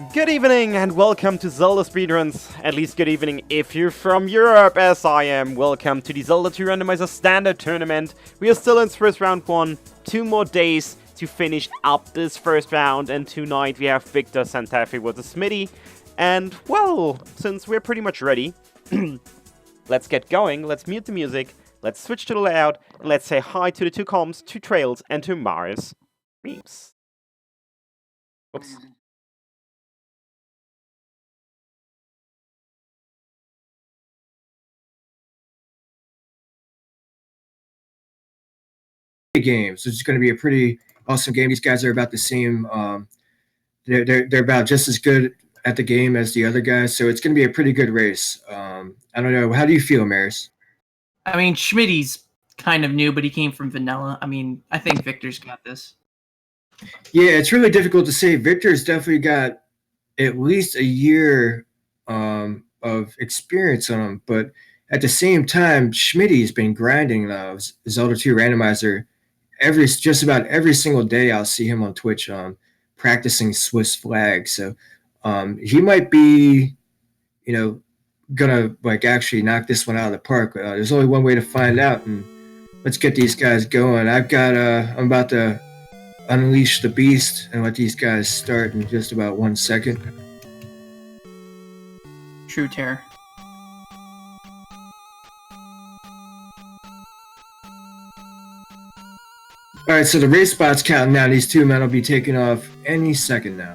Good evening and welcome to Zelda Speedruns. At least good evening if you're from Europe, as I am. Welcome to the Zelda 2 Randomizer Standard Tournament. We are still in first round 1. 2 more days to finish up this first round, and tonight we have VictorSantafe with the Schmidtty. And, well, since we're pretty much ready, let's get going, let's mute the music, let's switch to the layout, and let's say hi to the two comms, to Trails, and to Marius. Memes. Oops. Games. It's going to be a pretty awesome game. These guys are about the same. They're about just as good at the game as the other guys, so it's going to be a pretty good race. I don't know. How do you feel, Maris? I mean, Schmidtty's kind of new, but he came from vanilla. I mean, I think Victor's got this. Yeah, it's really difficult to say. Victor's definitely got at least a year of experience on him, but at the same time, Schmidtty's been grinding Zelda 2 Randomizer. Just about every single day I'll see him on Twitch practicing Swiss flag. So he might be, gonna actually knock this one out of the park. There's only one way to find out, and let's get these guys going. I'm about to unleash the beast and let these guys start in just about 1 second. True terror. All right, so the race spot's counting down. These two men will be taking off any second now.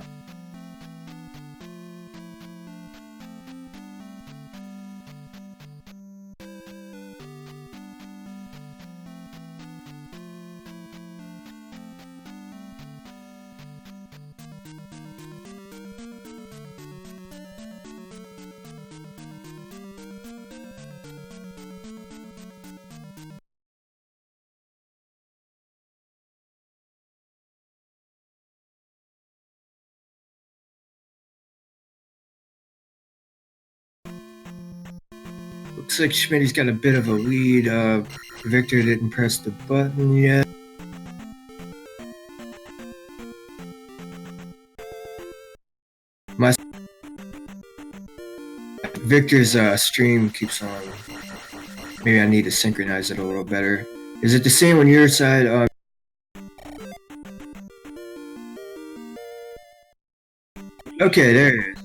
Looks like Schmidtty's got a bit of a lead. Victor didn't press the button yet. Victor's stream keeps on. Maybe I need to synchronize it a little better. Is it the same on your side? Okay, there it is.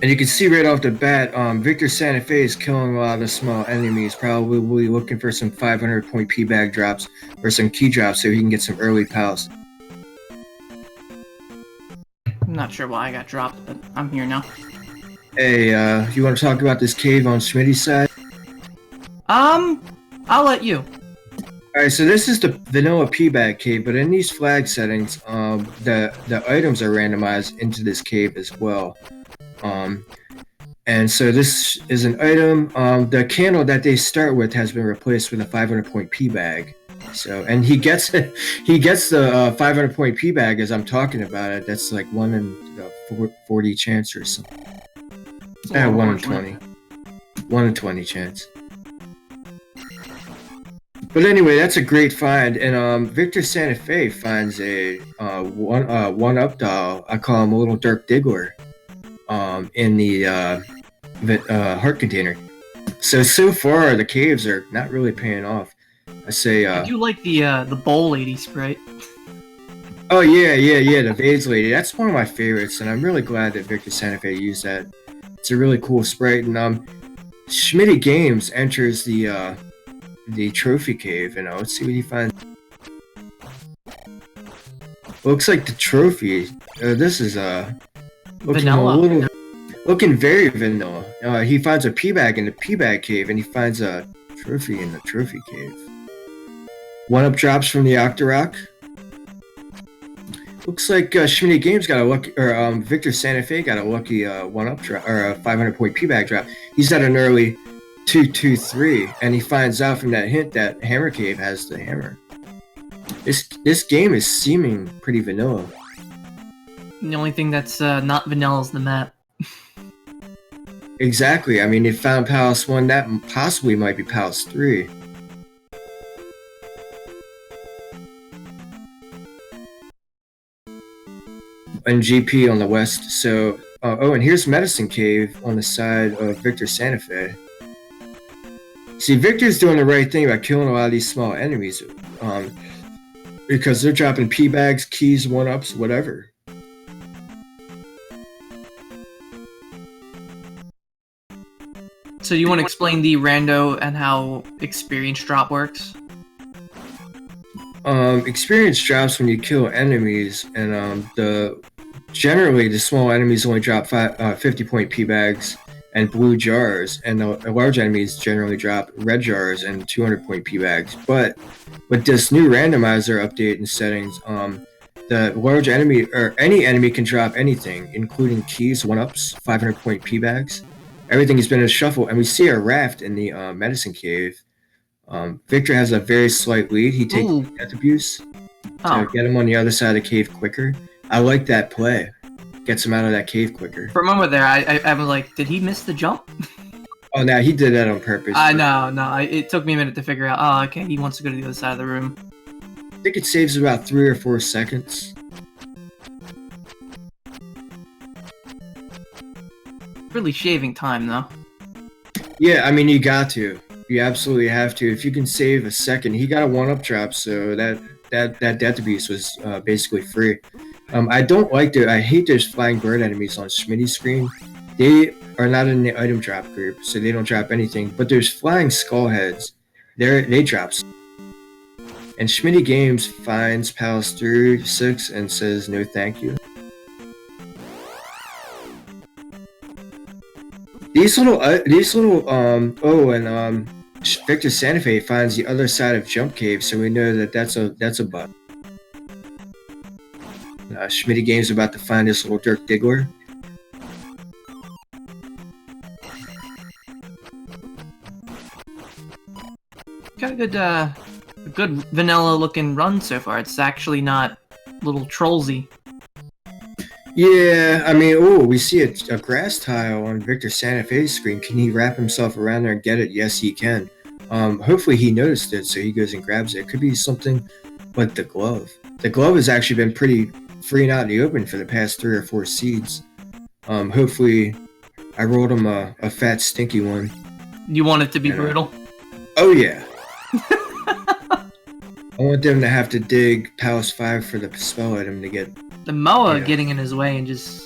And you can see right off the bat, VictorSantafe is killing a lot of the small enemies, probably looking for some 500-point P-bag drops or some key drops so he can get some early pals. I'm not sure why I got dropped, but I'm here now. Hey, you want to talk about this cave on Schmidtty's side? I'll let you. Alright, so this is the vanilla P-bag cave, but in these flag settings, the items are randomized into this cave as well. And so this is an item. The candle that they start with has been replaced with a 500-point P-bag. So, and he gets the 500-point P-bag as I'm talking about it. That's like 1 in 40 chance or something. 1 in 20. 1 in 20 chance. But anyway, that's a great find. And VictorSantafe finds a one-up doll. I call him a little Dirk Diggler. In the heart container. So far the caves are not really paying off. I say I do like the bowl lady sprite. Oh yeah, the vase lady. That's one of my favorites, and I'm really glad that VictorSantafe used that. It's a really cool sprite. And Schmidtty Games enters the trophy cave. Let's see what he finds. Looks like the trophy. This is Vanilla. Looking very vanilla. He finds a P-bag in the P-bag cave, and he finds a trophy in the trophy cave. One-up drops from the Octorok. Looks like Schmidtty Games got a lucky, or VictorSantafe got a lucky one-up drop, or a 500-point P-bag drop. He's at an early 2-2-3, and he finds out from that hint that Hammer Cave has the hammer. This game is seeming pretty vanilla. The only thing that's not vanilla is the map. Exactly. I mean, they found Palace 1. That possibly might be Palace 3. and GP on the west. So, oh, and here's Medicine Cave on the side of VictorSantafe. See, Victor's doing the right thing by killing a lot of these small enemies, because they're dropping P bags, keys, 1-ups, whatever. So you want to explain the rando and how experience drop works? Experience drops when you kill enemies, and generally the small enemies only drop 50-point P bags and blue jars, and the large enemies generally drop red jars and 200-point P bags. But with this new randomizer update and settings, the large enemy or any enemy can drop anything, including keys, 1-ups, 500-point P bags. Everything has been in a shuffle, and we see a raft in the Medicine Cave. Victor has a very slight lead. He takes death abuse to get him on the other side of the cave quicker. I like that play. Gets him out of that cave quicker. For a moment there, I was like, did he miss the jump? Oh, no, he did that on purpose. No. It took me a minute to figure out. Oh, okay, he wants to go to the other side of the room. I think it saves about 3 or 4 seconds. Really shaving time, though. Yeah, I mean, you got to. You absolutely have to. If you can save a second, he got a 1-up drop, so that death abuse was basically free. I hate those flying bird enemies on Schmidtty's screen. They are not in the item drop group, so they don't drop anything. But there's flying skull heads. They drop. And Schmidtty Games finds Palace 36 and says no thank you. These little VictorSantafe finds the other side of Jump Cave, so we know that that's a bug. Schmidtty Games about to find this little Dirk Diggler. Got a good vanilla-looking run so far. It's actually not little trollsy. Yeah, I mean, we see a grass tile on VictorSantafe's screen. Can he wrap himself around there and get it? Yes, he can. Hopefully he noticed it, so he goes and grabs it. It could be something like the glove. The glove has actually been pretty free and out in the open for the past 3 or 4 seeds. Hopefully I rolled him a fat, stinky one. You want it to be brutal? Oh, yeah. I want them to have to dig Palace 5 for the spell item to get... The Moa getting in his way and just...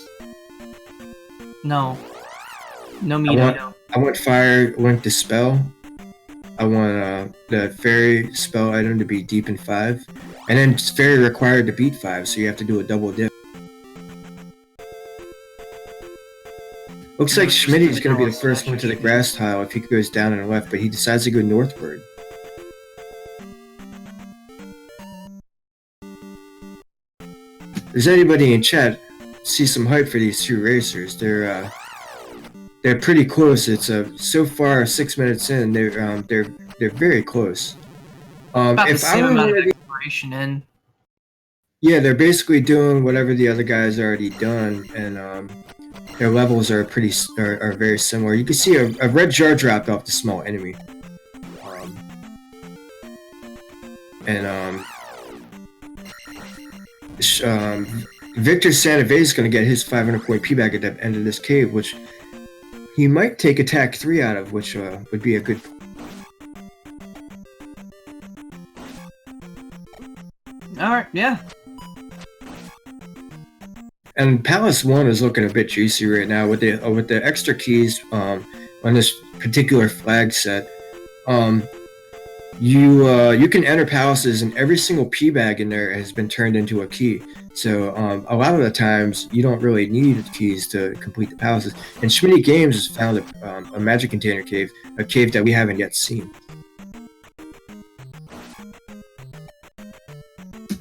No. No meat. I want Fire Link to spell. I want the Fairy spell item to be deep in 5. And then Fairy required to beat 5, so you have to do a double dip. Looks like Schmidtty's going to be the first one to the grass tile if he goes down and left, but he decides to go northward. If there's anybody in chat, see some hype for these 2 racers. They're pretty close. It's so far 6 minutes in. They're very close. If I were amount of exploration in. Yeah, they're basically doing whatever the other guys already done, and their levels are very similar. You can see a red jar dropped off the small enemy, VictorSantafe is going to get his 500-point P bag at the end of this cave, which he might take attack 3 out of, which would be a good. All right, yeah. And Palace 1 is looking a bit juicy right now with the extra keys on this particular flag set. You can enter palaces, and every single P bag in there has been turned into a key. So a lot of the times you don't really need keys to complete the palaces. And Schmidtty Games has found a magic container cave, a cave that we haven't yet seen.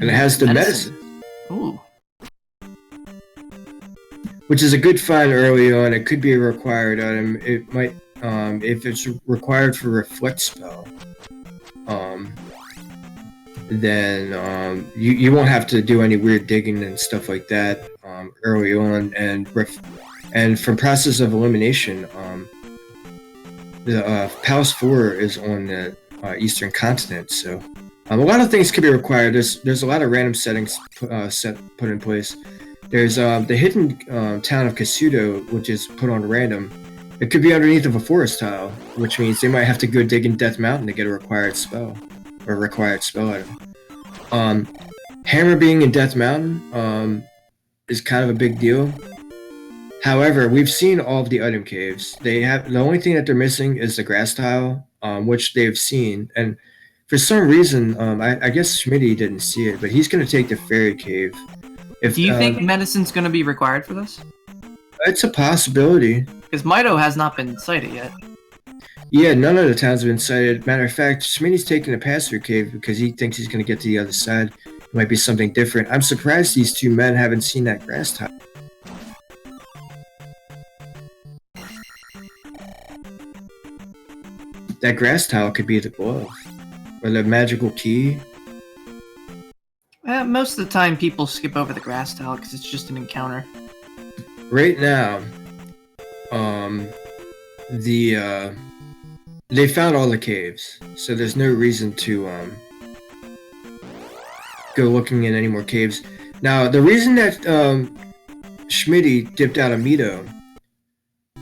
And it has the medicine. Ooh. Which is a good find early on. It could be a required item. It might, if it's required for reflect spell, then you won't have to do any weird digging and stuff like that early on. And from process of elimination, the Palace 4 is on the Eastern continent, so a lot of things could be required. There's a lot of random settings put in place. There's the hidden town of Kasuto, which is put on random. It could be underneath of a forest tile, which means they might have to go dig in Death Mountain to get a required spell. Or required spell item. Hammer being in Death Mountain is kind of a big deal. However, we've seen all of the item caves. The only thing that they're missing is the grass tile, which they've seen. And for some reason, I guess Schmidtty didn't see it, but he's going to take the fairy cave. Do you think medicine's going to be required for this? It's a possibility. Because Mido has not been sighted yet. Yeah, none of the towns have been sighted. Matter of fact, Schmidtty's taking a pass-through cave because he thinks he's going to get to the other side. It might be something different. I'm surprised these two men haven't seen that grass tile. That grass tile could be the glove. Or the magical key. Most of the time people skip over the grass tile because it's just an encounter. Right now, they found all the caves, so there's no reason to go looking in any more caves. Now, the reason that Schmidtty dipped out of Mido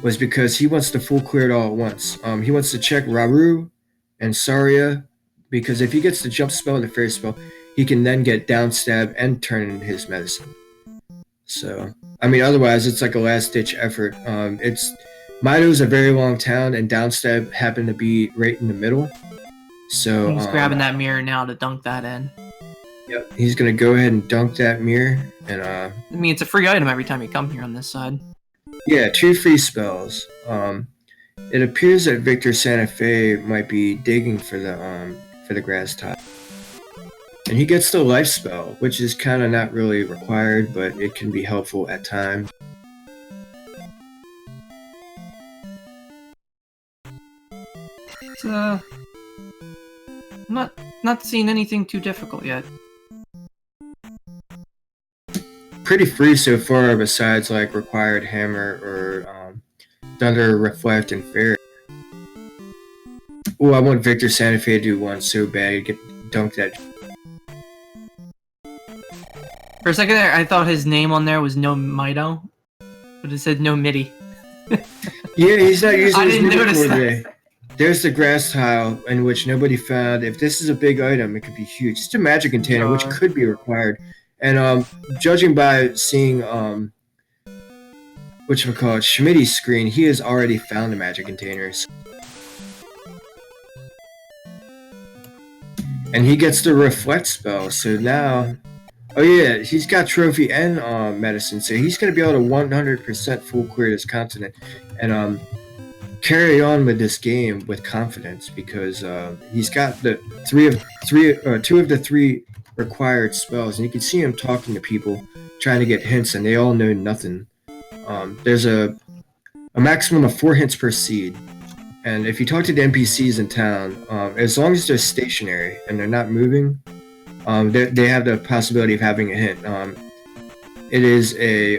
was because he wants to full clear it all at once. He wants to check Raru and Saria, because if he gets the jump spell and the fairy spell, he can then get down stab and turn in his medicine. So, I mean, otherwise it's like a last-ditch effort. Mido's a very long town, and downstab happened to be right in the middle. So he's grabbing that mirror now to dunk that in. Yep, he's gonna go ahead and dunk that mirror, and I mean, it's a free item every time you come here on this side. Yeah, 2 free spells. It appears that VictorSantafe might be digging for the grass tile. And he gets the life spell, which is kind of not really required, but it can be helpful at times. It's, I'm not seeing anything too difficult yet. Pretty free so far, besides like required hammer or thunder, reflect, and fairy. Oh, I want VictorSantafe to do one so bad, dunk that. For a second there, I thought his name on there was no Mido, but it said no Mitty. Yeah, he's not using his didn't notice for that. today. There's the grass tile, in which nobody found. If this is a big item, it could be huge. It's a magic container, which could be required. And judging by seeing Schmidtty's screen, he has already found the magic containers. And he gets the reflect spell, so now... Oh yeah, he's got trophy and medicine, so he's going to be able to 100% full clear this continent. And carry on with this game with confidence, because he's got the two of the 3 required spells, and you can see him talking to people, trying to get hints, and they all know nothing. There's a maximum of 4 hints per seed, and if you talk to the NPCs in town, as long as they're stationary and they're not moving, they have the possibility of having a hint. It is a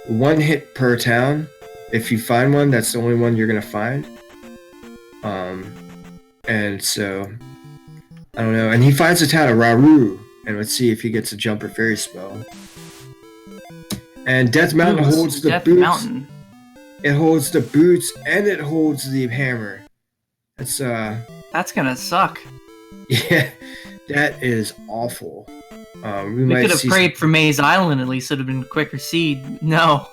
1 hit per town. If you find one, that's the only one you're gonna find. And so, I don't know. And he finds the town of Raru, and let's see if he gets a jump or fairy spell. And Death Mountain holds the boots. Mountain. It holds the boots, and it holds the hammer. That's gonna suck. Yeah, that is awful. We could have prayed for Maze Island, at least. It would have been quicker seed. No.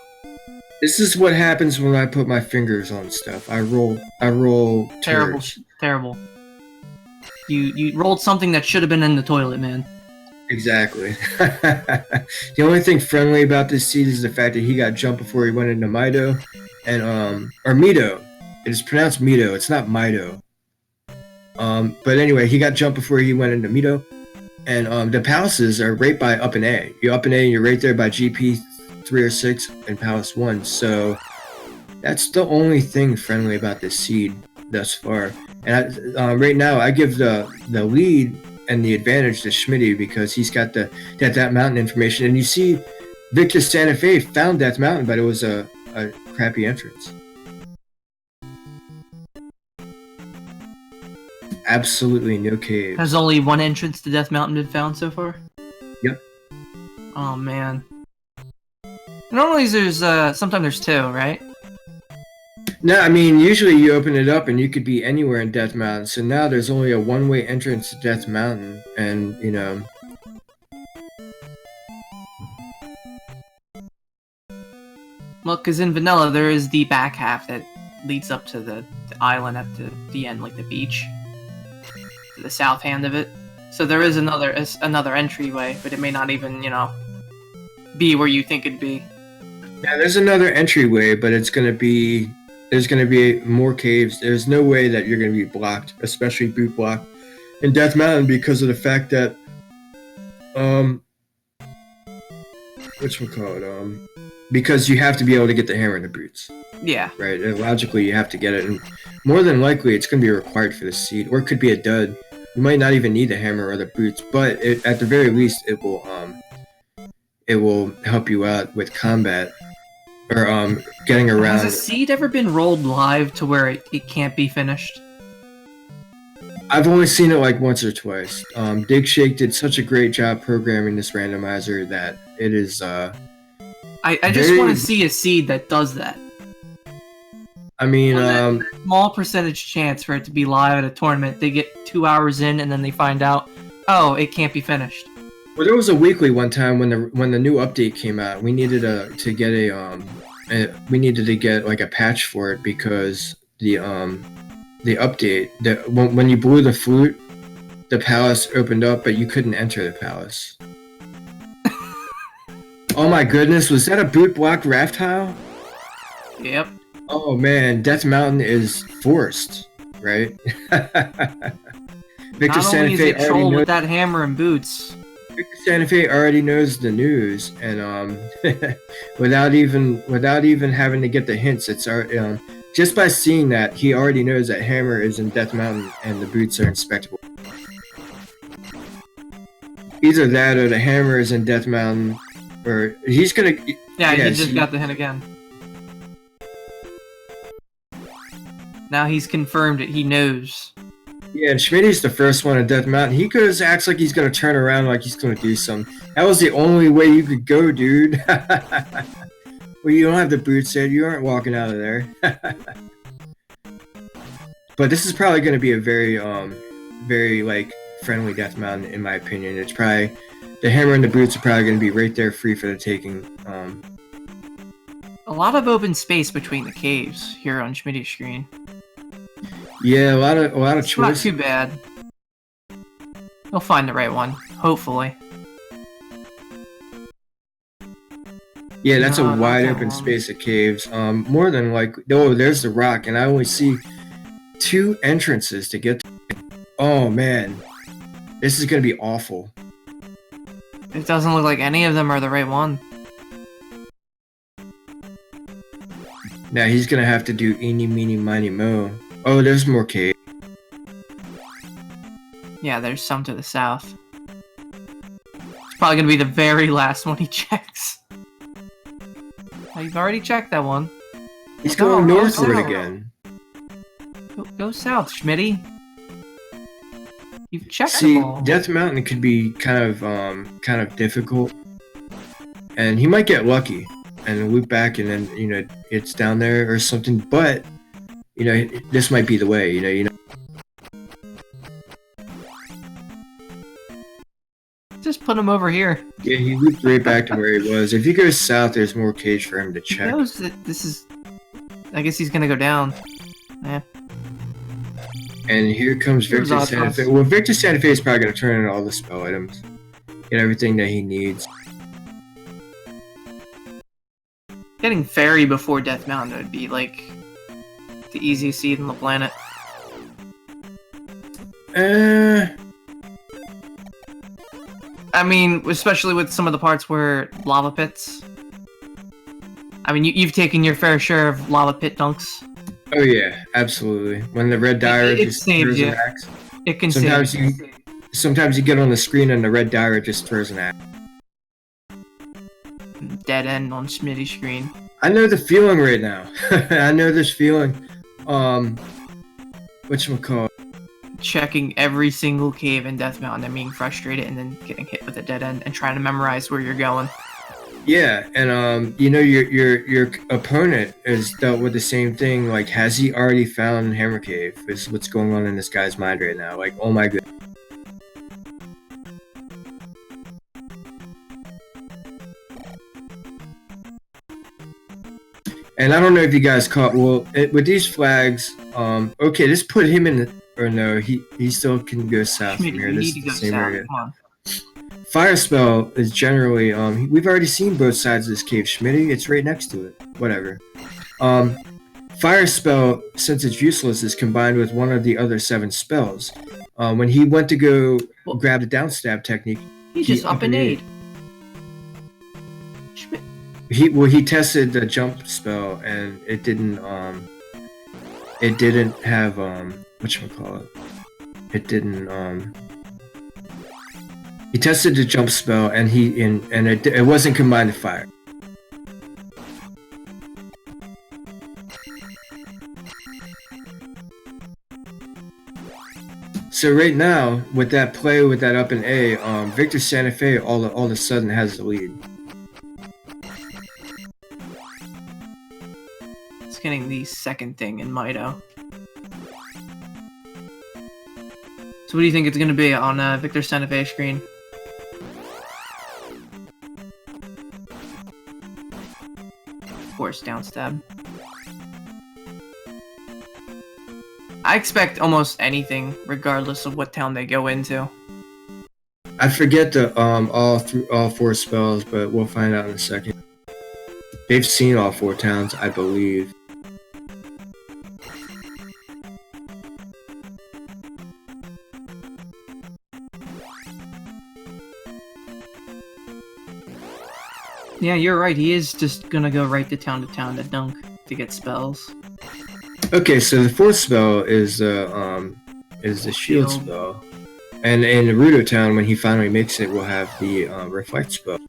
This is what happens when I put my fingers on stuff. I roll Terrible, turds. terrible. You rolled something that should have been in the toilet, man. Exactly. The only thing friendly about this seed is the fact that he got jumped before he went into Mido, and or Mido. It is pronounced Mido. It's not Mido. But anyway, he got jumped before he went into Mido, and the palaces are right by Up and A. You're Up and A, and you're right there by GP 3 or 6 and Palace 1. So that's the only thing friendly about this seed thus far. And right now, I give the lead and the advantage to Schmidtty, because he's got that mountain information. And you see, VictorSantafe found that mountain, but it was a crappy entrance. Absolutely no cave. Has only one entrance to Death Mountain been found so far? Yep. Oh man. Normally there's sometimes there's two, right? No, I mean, usually you open it up and you could be anywhere in Death Mountain. So now there's only a one-way entrance to Death Mountain, and you know. Well, because in vanilla there is the back half that leads up to the island at the end, like the beach, to the south hand of it. So there is another entryway, but it may not even, you know, be where you think it'd be. Yeah, there's another entryway, but there's gonna be more caves. There's no way that you're gonna be blocked, especially boot blocked in Death Mountain, because of the fact that whatchamacallit, because you have to be able to get the hammer and the boots. Yeah. Right. And logically, you have to get it, and more than likely, it's gonna be required for the seed, or it could be a dud. You might not even need the hammer or the boots, but at the very least, it will help you out with combat. Or getting around. Has a seed ever been rolled live to where it can't be finished? I've only seen it like once or twice. Dig Shake did such a great job programming this randomizer that it is. I just want to see a seed that does that. I mean, small percentage chance for it to be live at a tournament. They get 2 hours in and then they find out, oh, it can't be finished. Well, there was a weekly one time when the new update came out. We needed to get like a patch for it, because the update when you blew the flute, the palace opened up, but you couldn't enter the palace. Oh my goodness, was that a boot block raft tile? Yep. Oh man, Death Mountain is forced, right? VictorSantafe already knows with that hammer and boots. VictorSantafe already knows the news, and without even having to get the hints, it's just by seeing that, he already knows that hammer is in Death Mountain and the boots are inspectable. Either that or the hammer is in Death Mountain, or he's gonna. Yeah, he just got the hint again. Now he's confirmed it. He knows. Yeah, and Schmidtty's the first one in Death Mountain. He acts like he's gonna turn around, like he's gonna do something. That was the only way you could go, dude. Well, you don't have the boots there. You aren't walking out of there. But this is probably gonna be a very, very like friendly Death Mountain, in my opinion. It's probably the hammer and the boots are probably gonna be right there, free for the taking. A lot of open space between the caves here on Schmidtty's screen. Yeah, a lot of choice. Not too bad. He'll find the right one, hopefully. Yeah, that's a wide open space of caves. More than likely. Oh, there's the rock, and I only see 2 entrances to get to. Oh man, this is gonna be awful. It doesn't look like any of them are the right one. Now he's gonna have to do eeny, meeny, miny, mo. Oh, there's more cave. Yeah, there's some to the south. It's probably gonna be the very last one he checks. Oh, you've already checked that one. He's going northward again. Go south, Schmidtty. You've checked See, them all. Death Mountain could be kind of difficult, and he might get lucky and loop back, and then it's down there or something. But this might be the way. You know. Just put him over here. Yeah, he looped right back to where he was. If he goes south, there's more cage for him to check. He knows that this is. I guess he's gonna go down. Yeah. And here comes VictorSantafe. Well, VictorSantafe is probably going to turn in all the spell items. Get everything that he needs. Getting Fairy before Death Mountain would be, like, the easiest seed on the planet. I mean, especially with some of the parts where lava pits. I mean, you've taken your fair share of lava pit dunks. Oh yeah, absolutely. When the red diary just throws an axe. It can sometimes you get on the screen and the red diary just throws an axe. Dead end on Schmidtty's screen. I know the feeling right now. I know this feeling. Whatchamacallit? Checking every single cave in Death Mountain and being frustrated and then getting hit with a dead end and trying to memorize where you're going. Yeah, and you know your opponent has dealt with the same thing. Like, has he already found Hammer Cave? Is what's going on in this guy's mind right now. Like, oh my god. And I don't know if you guys caught. Well, with these flags, okay, let's put him in. Or no, he still can go south from Schmidtty, here. you This need is to the go same south. area. Come on. Fire spell is generally we've already seen both sides of this cave, Schmidty. It's right next to it. Whatever. Fire spell, since it's useless, is combined with one of the other 7 spells. When he went to go grab the downstab technique, He just up and aid. he tested the jump spell and it didn't have whatchamacallit. It didn't he tested the jump spell and it wasn't combined to fire. So right now, with that play with that up and A, VictorSantafe all of a sudden has the lead. It's getting the second thing in Mido. So what do you think it's going to be on VictorSantafe screen? Of course, downstab. I expect almost anything, regardless of what town they go into. I forget the all 4 spells, but we'll find out in a second. They've seen all 4 towns, I believe. Yeah, you're right. He is just gonna go right to town to dunk to get spells. Okay, so the 4th spell is the shield spell, and in Naruto Town, when he finally makes it, we'll have the reflect spell.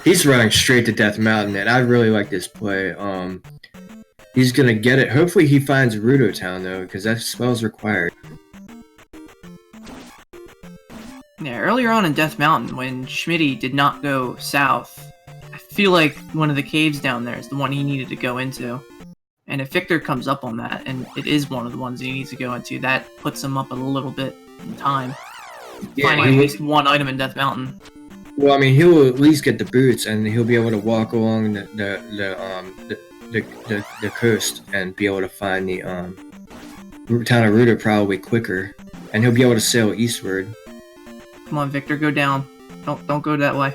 He's running straight to Death Mountain, and I really like this play. He's gonna get it. Hopefully he finds Rudo Town, though, because that spell's required. Yeah, earlier on in Death Mountain, when Schmidtty did not go south, I feel like one of the caves down there is the one he needed to go into. And if Victor comes up on that, and it is one of the ones he needs to go into, that puts him up a little bit in time. Yeah, finding at least one item in Death Mountain. Well, I mean, he'll at least get the boots, and he'll be able to walk along the coast and be able to find the town of Rudo probably quicker, and he'll be able to sail eastward. Come on, Victor, go down. Don't go that way.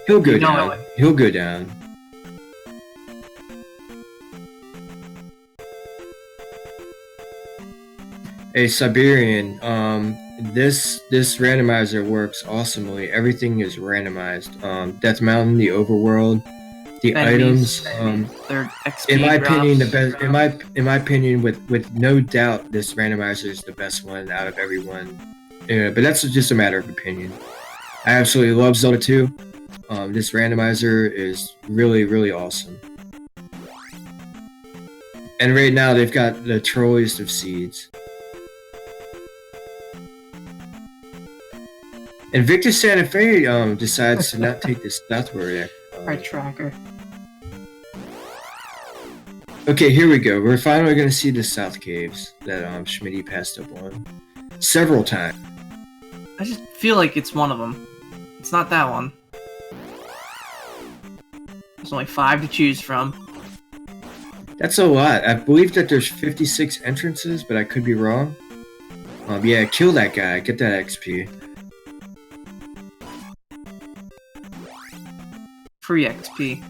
He'll go down. He'll go down. Hey, Siberian, this randomizer works awesomely. Everything is randomized. Death Mountain, the overworld, the items. Their XP in my drops. opinion, the best. In my opinion, with no doubt, this randomizer is the best one out of everyone. Yeah, but that's just a matter of opinion. I absolutely love Zelda 2. This randomizer is really, really awesome. And right now, they've got the trolliest of seeds. And VictorSantafe decides to not take this southward. Right tracker. Okay, here we go. We're finally going to see the south caves that Schmidtty passed up on several times. I just feel like it's one of them. It's not that one. There's only 5 to choose from. That's a lot. I believe that there's 56 entrances, but I could be wrong. Yeah, kill that guy. Get that XP. Free XP.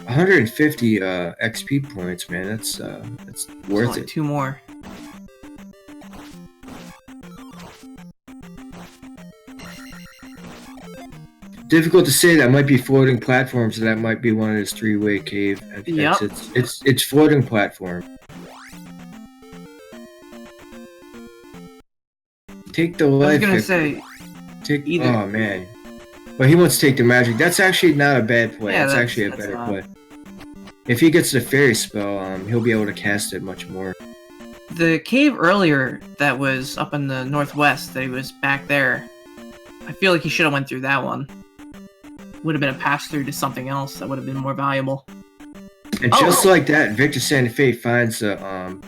150 XP points, man. That's worth only it. 2 more. Difficult to say. That might be floating platforms. That might be one of his 3-way cave. Yep. It's floating platform. Take the life. I was gonna say Take. either. Oh man. Well, he wants to take the magic. That's actually not a bad play. Yeah, It's that's- actually a that's better not- play. If he gets the fairy spell, he'll be able to cast it much more. The cave earlier that was up in the northwest, that he was back there, I feel like he should have went through that one. Would have been a pass through to something else that would have been more valuable. And just like that, Victor Santafe finds the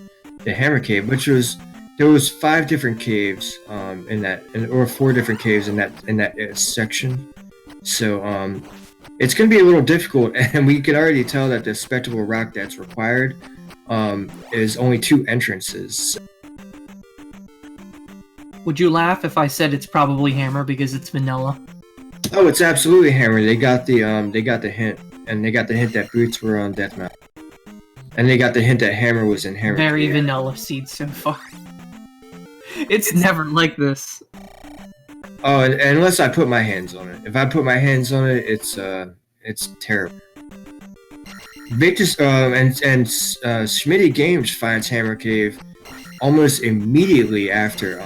hammer cave, which was there was 5 different caves in that, or 4 different caves in that section. So it's going to be a little difficult, and we can already tell that the spectacle rock that's required is only 2 entrances. Would you laugh if I said it's probably hammer because it's vanilla? Oh, it's absolutely hammer. They got the hint, and they got the hint that boots were on Deathmount, and they got the hint that hammer was in hammer. Very Cave. vanilla seed so far. It's never like this. Oh, and unless I put my hands on it. If I put my hands on it, it's terrible. Victor's and Schmidtty Games finds Hammer Cave almost immediately after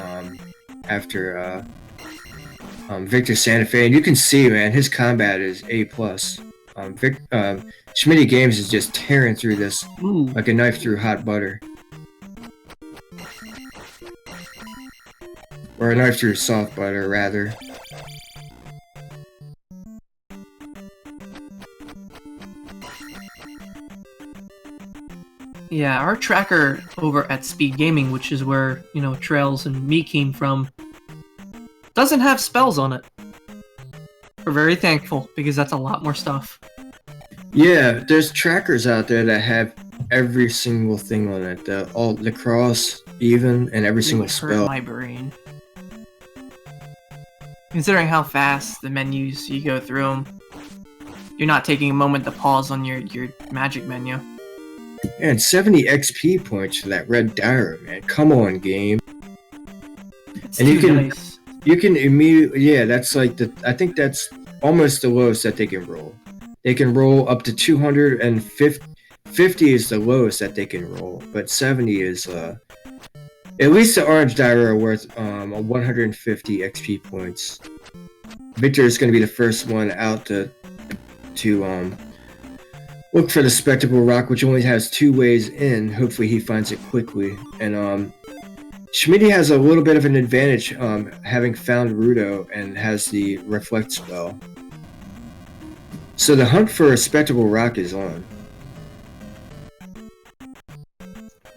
Victor Santafe, and you can see, man, his combat is A+. Schmidtty Games is just tearing through this like a knife through hot butter. Or a knife through soft butter, rather. Yeah, our tracker over at Speed Gaming, which is where, you know, Trails and me came from, doesn't have spells on it. We're very thankful, because that's a lot more stuff. Yeah, there's trackers out there that have every single thing on it. The cross, even, and every single It spell. hurt my brain. Considering how fast the menus you go through them, you're not taking a moment to pause on your magic menu. And 70 XP points for that red diary, man. Come on, game. It's And you too can- nice. You can immediately, yeah, that's like I think that's almost the lowest that they can roll. They can roll up to 250. 50 is the lowest that they can roll, but 70 is, at least the orange diary are worth 150 XP points. Victor is going to be the first one out to look for the spectacle rock, which only has 2 ways in. Hopefully he finds it quickly. And Schmidtty has a little bit of an advantage having found Rudo and has the reflect spell. So the hunt for a spectacle rock is on.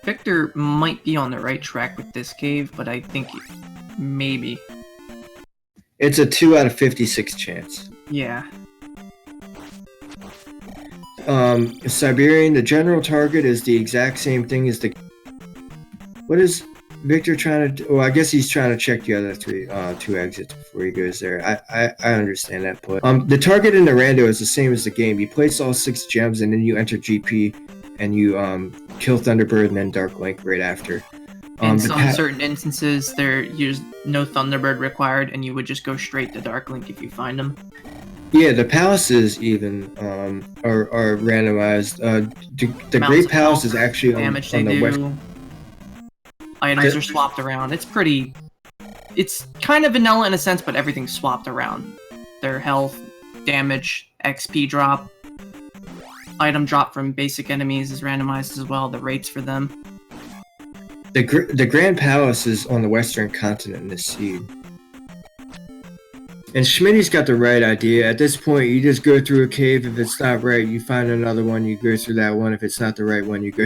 Victor might be on the right track with this cave, but I think maybe. It's a 2 out of 56 chance. Yeah. Siberian, the general target is the exact same thing as the... What is Victor trying to do? Well, I guess he's trying to check the other 2 exits before he goes there. I understand that play. The target in the rando is the same as the game. You place all 6 gems and then you enter GP and you kill Thunderbird and then Dark Link right after. In some certain instances, there's no Thunderbird required, and you would just go straight to Dark Link if you find them. Yeah, the palaces even are randomized. The Great Palace is actually damage on they the do. west. Items are swapped around. It's kind of vanilla in a sense, but everything's swapped around. Their health, damage, XP drop, item drop from basic enemies is randomized as well. The rates for them. The Grand Palace is on the western continent in this seed. And Schmidtty's got the right idea. At this point, you just go through a cave. If it's not right, you find another one. You go through that one. If it's not the right one, you go...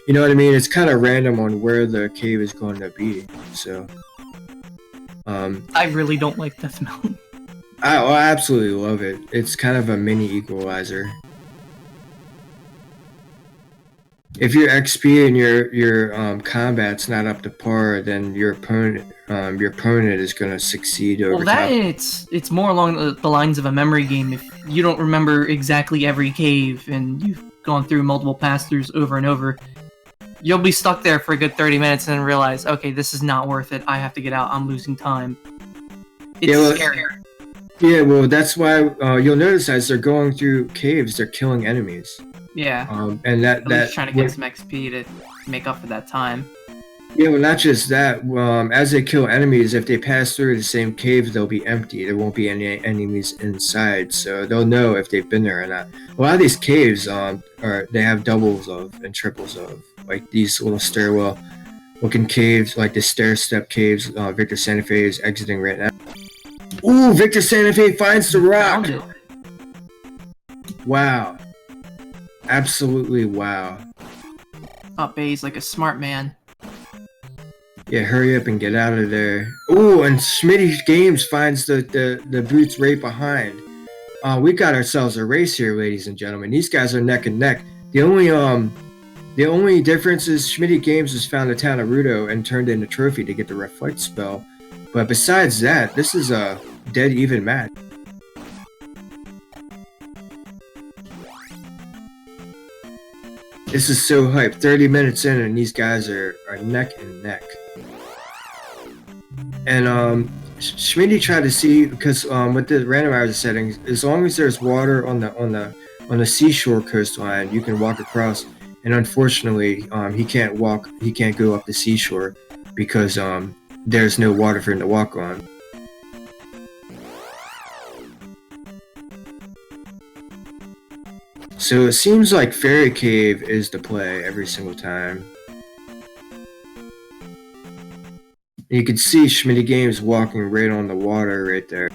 You know what I mean? It's kind of random on where the cave is going to be. So... I really don't like Death Mountain. I absolutely love it. It's kind of a mini equalizer. If your XP and your combat's not up to par, then your opponent is going to succeed over top. It's more along the lines of a memory game. If you don't remember exactly every cave and you've gone through multiple pass-throughs over and over, you'll be stuck there for a good 30 minutes and then realize, okay, this is not worth it. I have to get out. I'm losing time. It's scary. Yeah, well, that's why you'll notice as they're going through caves, they're killing enemies. Yeah. And At least trying to get some XP to make up for that time. Yeah, well, not just that. As they kill enemies, if they pass through the same cave, they'll be empty. There won't be any enemies inside, so they'll know if they've been there or not. A lot of these caves, they have doubles of and triples of, like these little stairwell-looking caves, like the stair-step caves. VictorSantafe is exiting right now. Ooh, VictorSantafe finds the rock. Found it. Wow, absolutely wow. Oh, Bay's like a smart man. Yeah, hurry up and get out of there. Ooh, and Schmidtty Games finds the boots right behind. We got ourselves a race here, ladies and gentlemen. These guys are neck and neck. The only difference is Schmidtty Games has found the town of Rudo and turned in a trophy to get the reflect spell. But besides that, this is a dead even match. This is so hype. 30 minutes in and these guys are neck and neck. And Schmidtty tried to see, because with the randomizer settings, as long as there's water on the seashore coastline, you can walk across. And unfortunately, he can't go up the seashore because there's no water for him to walk on. So it seems like Fairy Cave is the play every single time. You can see Schmidtty Games walking right on the water right there.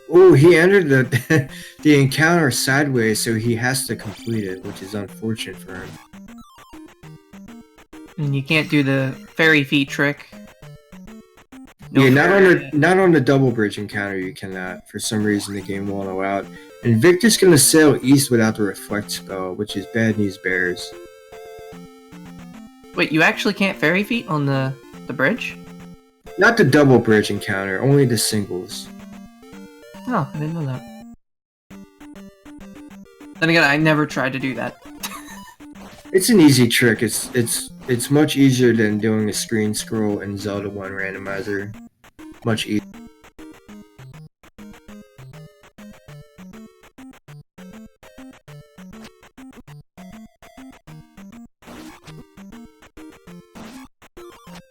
Oh, he entered the the encounter sideways, so he has to complete it, which is unfortunate for him. And you can't do the fairy feet trick. No Yeah, fairy. not on the double bridge encounter you cannot. For some reason the game won't allow it. And Victor's gonna sail east without the reflect spell, which is bad news bears. Wait, you actually can't fairy feet on the bridge? Not the double bridge encounter, only the singles. Oh, I didn't know that. Then again, I never tried to do that. It's an easy trick. It's much easier than doing a screen scroll in Zelda 1 randomizer. Much easier.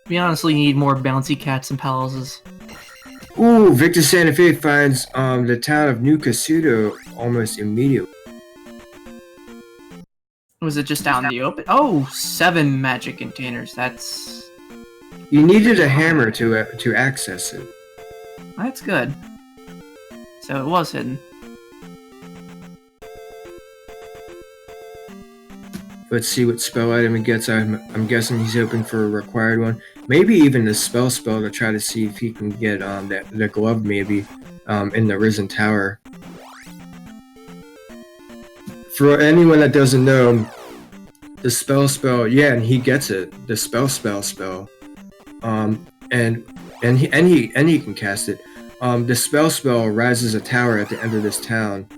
We honestly need more bouncy cats and palaces. Ooh, VictorSantafe finds the town of New Kasuto almost immediately. Was it just out in the open? Oh, 7 magic containers. That's You needed a hammer to access it. that's good. So it was hidden. Let's see what spell item he gets. I'm guessing he's hoping for a required one. Maybe even the spell to try to see if he can get the glove maybe in the Risen Tower. For anyone that doesn't know, the spell, yeah, and he gets it. The spell. And he can cast it. The spell rises a tower at the end of this town.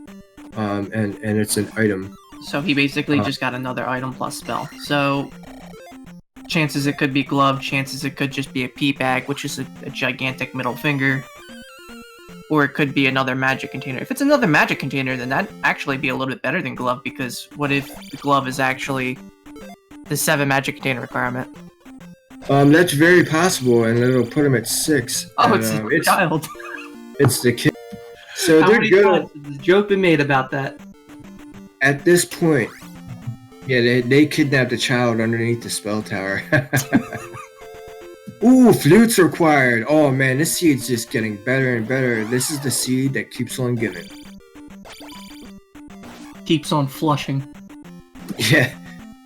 And it's an item. So he basically just got another item plus spell. So chances it could be glove, chances it could just be a pea bag, which is a gigantic middle finger. Or it could be another magic container. If it's another magic container, then that'd actually be a little bit better than glove, because what if the glove is actually the 7 magic container requirement? That's very possible, and it'll put him at 6. Oh, and, it's a child. It's the kid. So How they're many good times has the joke been made about that? at this point. Yeah, they kidnapped a child underneath the spell tower. Ooh, flutes required. Oh man, this seed's just getting better and better. This is the seed that keeps on giving. Keeps on flushing. Yeah,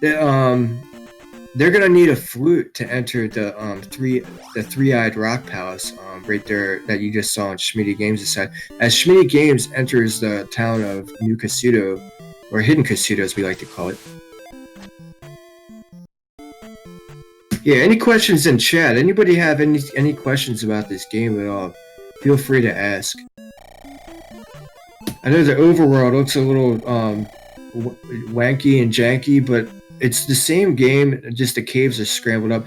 they're gonna need a flute to enter the three-eyed rock palace right there that you just saw on Schmidtty Games' side. As Schmidtty Games enters the town of New Kasuto, or Hidden Kasuto as we like to call it. Yeah, any questions in chat? Anybody have any questions about this game at all? Feel free to ask. I know the overworld looks a little wanky and janky, but it's the same game, just the caves are scrambled up.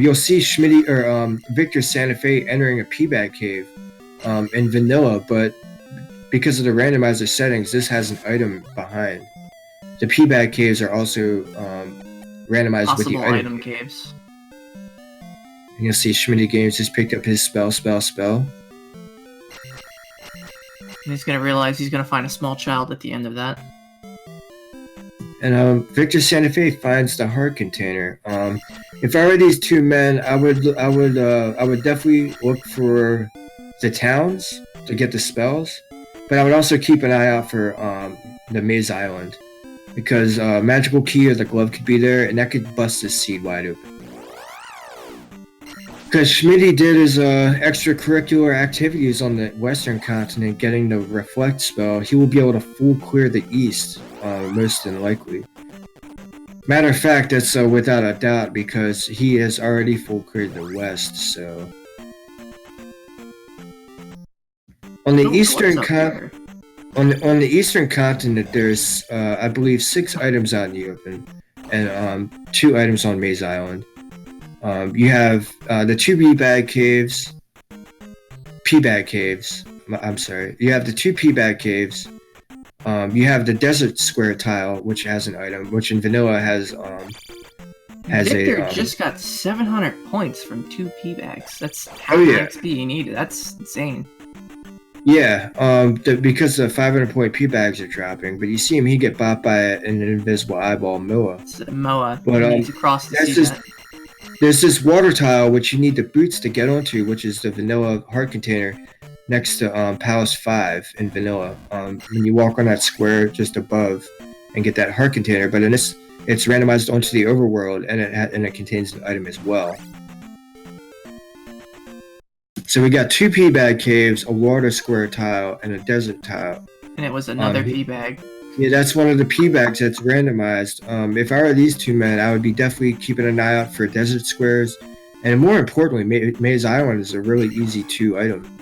You'll see Schmidtty or VictorSantafe entering a peabag cave in vanilla, but because of the randomizer settings, this has an item behind. The peabag caves are also randomized with the Possible item caves. You'll see Schmidtty Games just picked up his spell. And he's gonna realize he's gonna find a small child at the end of that. And VictorSantafe finds the heart container. If I were these two men, I would definitely look for the towns to get the spells, but I would also keep an eye out for the Maze Island, because magical key or the glove could be there, and that could bust this seed wide open. Because Schmidtty did his extracurricular activities on the western continent, getting the reflect spell, he will be able to full clear the east, most than likely. Matter of fact, that's without a doubt, because he has already full cleared the west. So on the eastern continent, there's I believe 6 items out in the open, and 2 items on Maze Island. You have the 2 P-bag caves. I'm sorry. You have the 2 P-bag caves. You have the desert square tile, which has an item, which in vanilla has Victor just got 700 points from 2 P-bags. That's how XP you needed. That's insane. Yeah, because the 500 point P-bags are dropping, but you see him, he get bought by an invisible eyeball Moa. It's a Moa. But you need to cross to see that. There's this water tile which you need the boots to get onto, which is the vanilla heart container next to Palace 5 in vanilla. When you walk on that square just above and get that heart container, but in this, it's randomized onto the overworld, and it contains an item as well. So we got 2 P-bag caves, a water square tile, and a desert tile. And it was another P-bag. Yeah, that's one of the P-bags that's randomized. If I were these two men, I would be definitely keeping an eye out for desert squares, and more importantly, Maze Island is a really easy 2 item.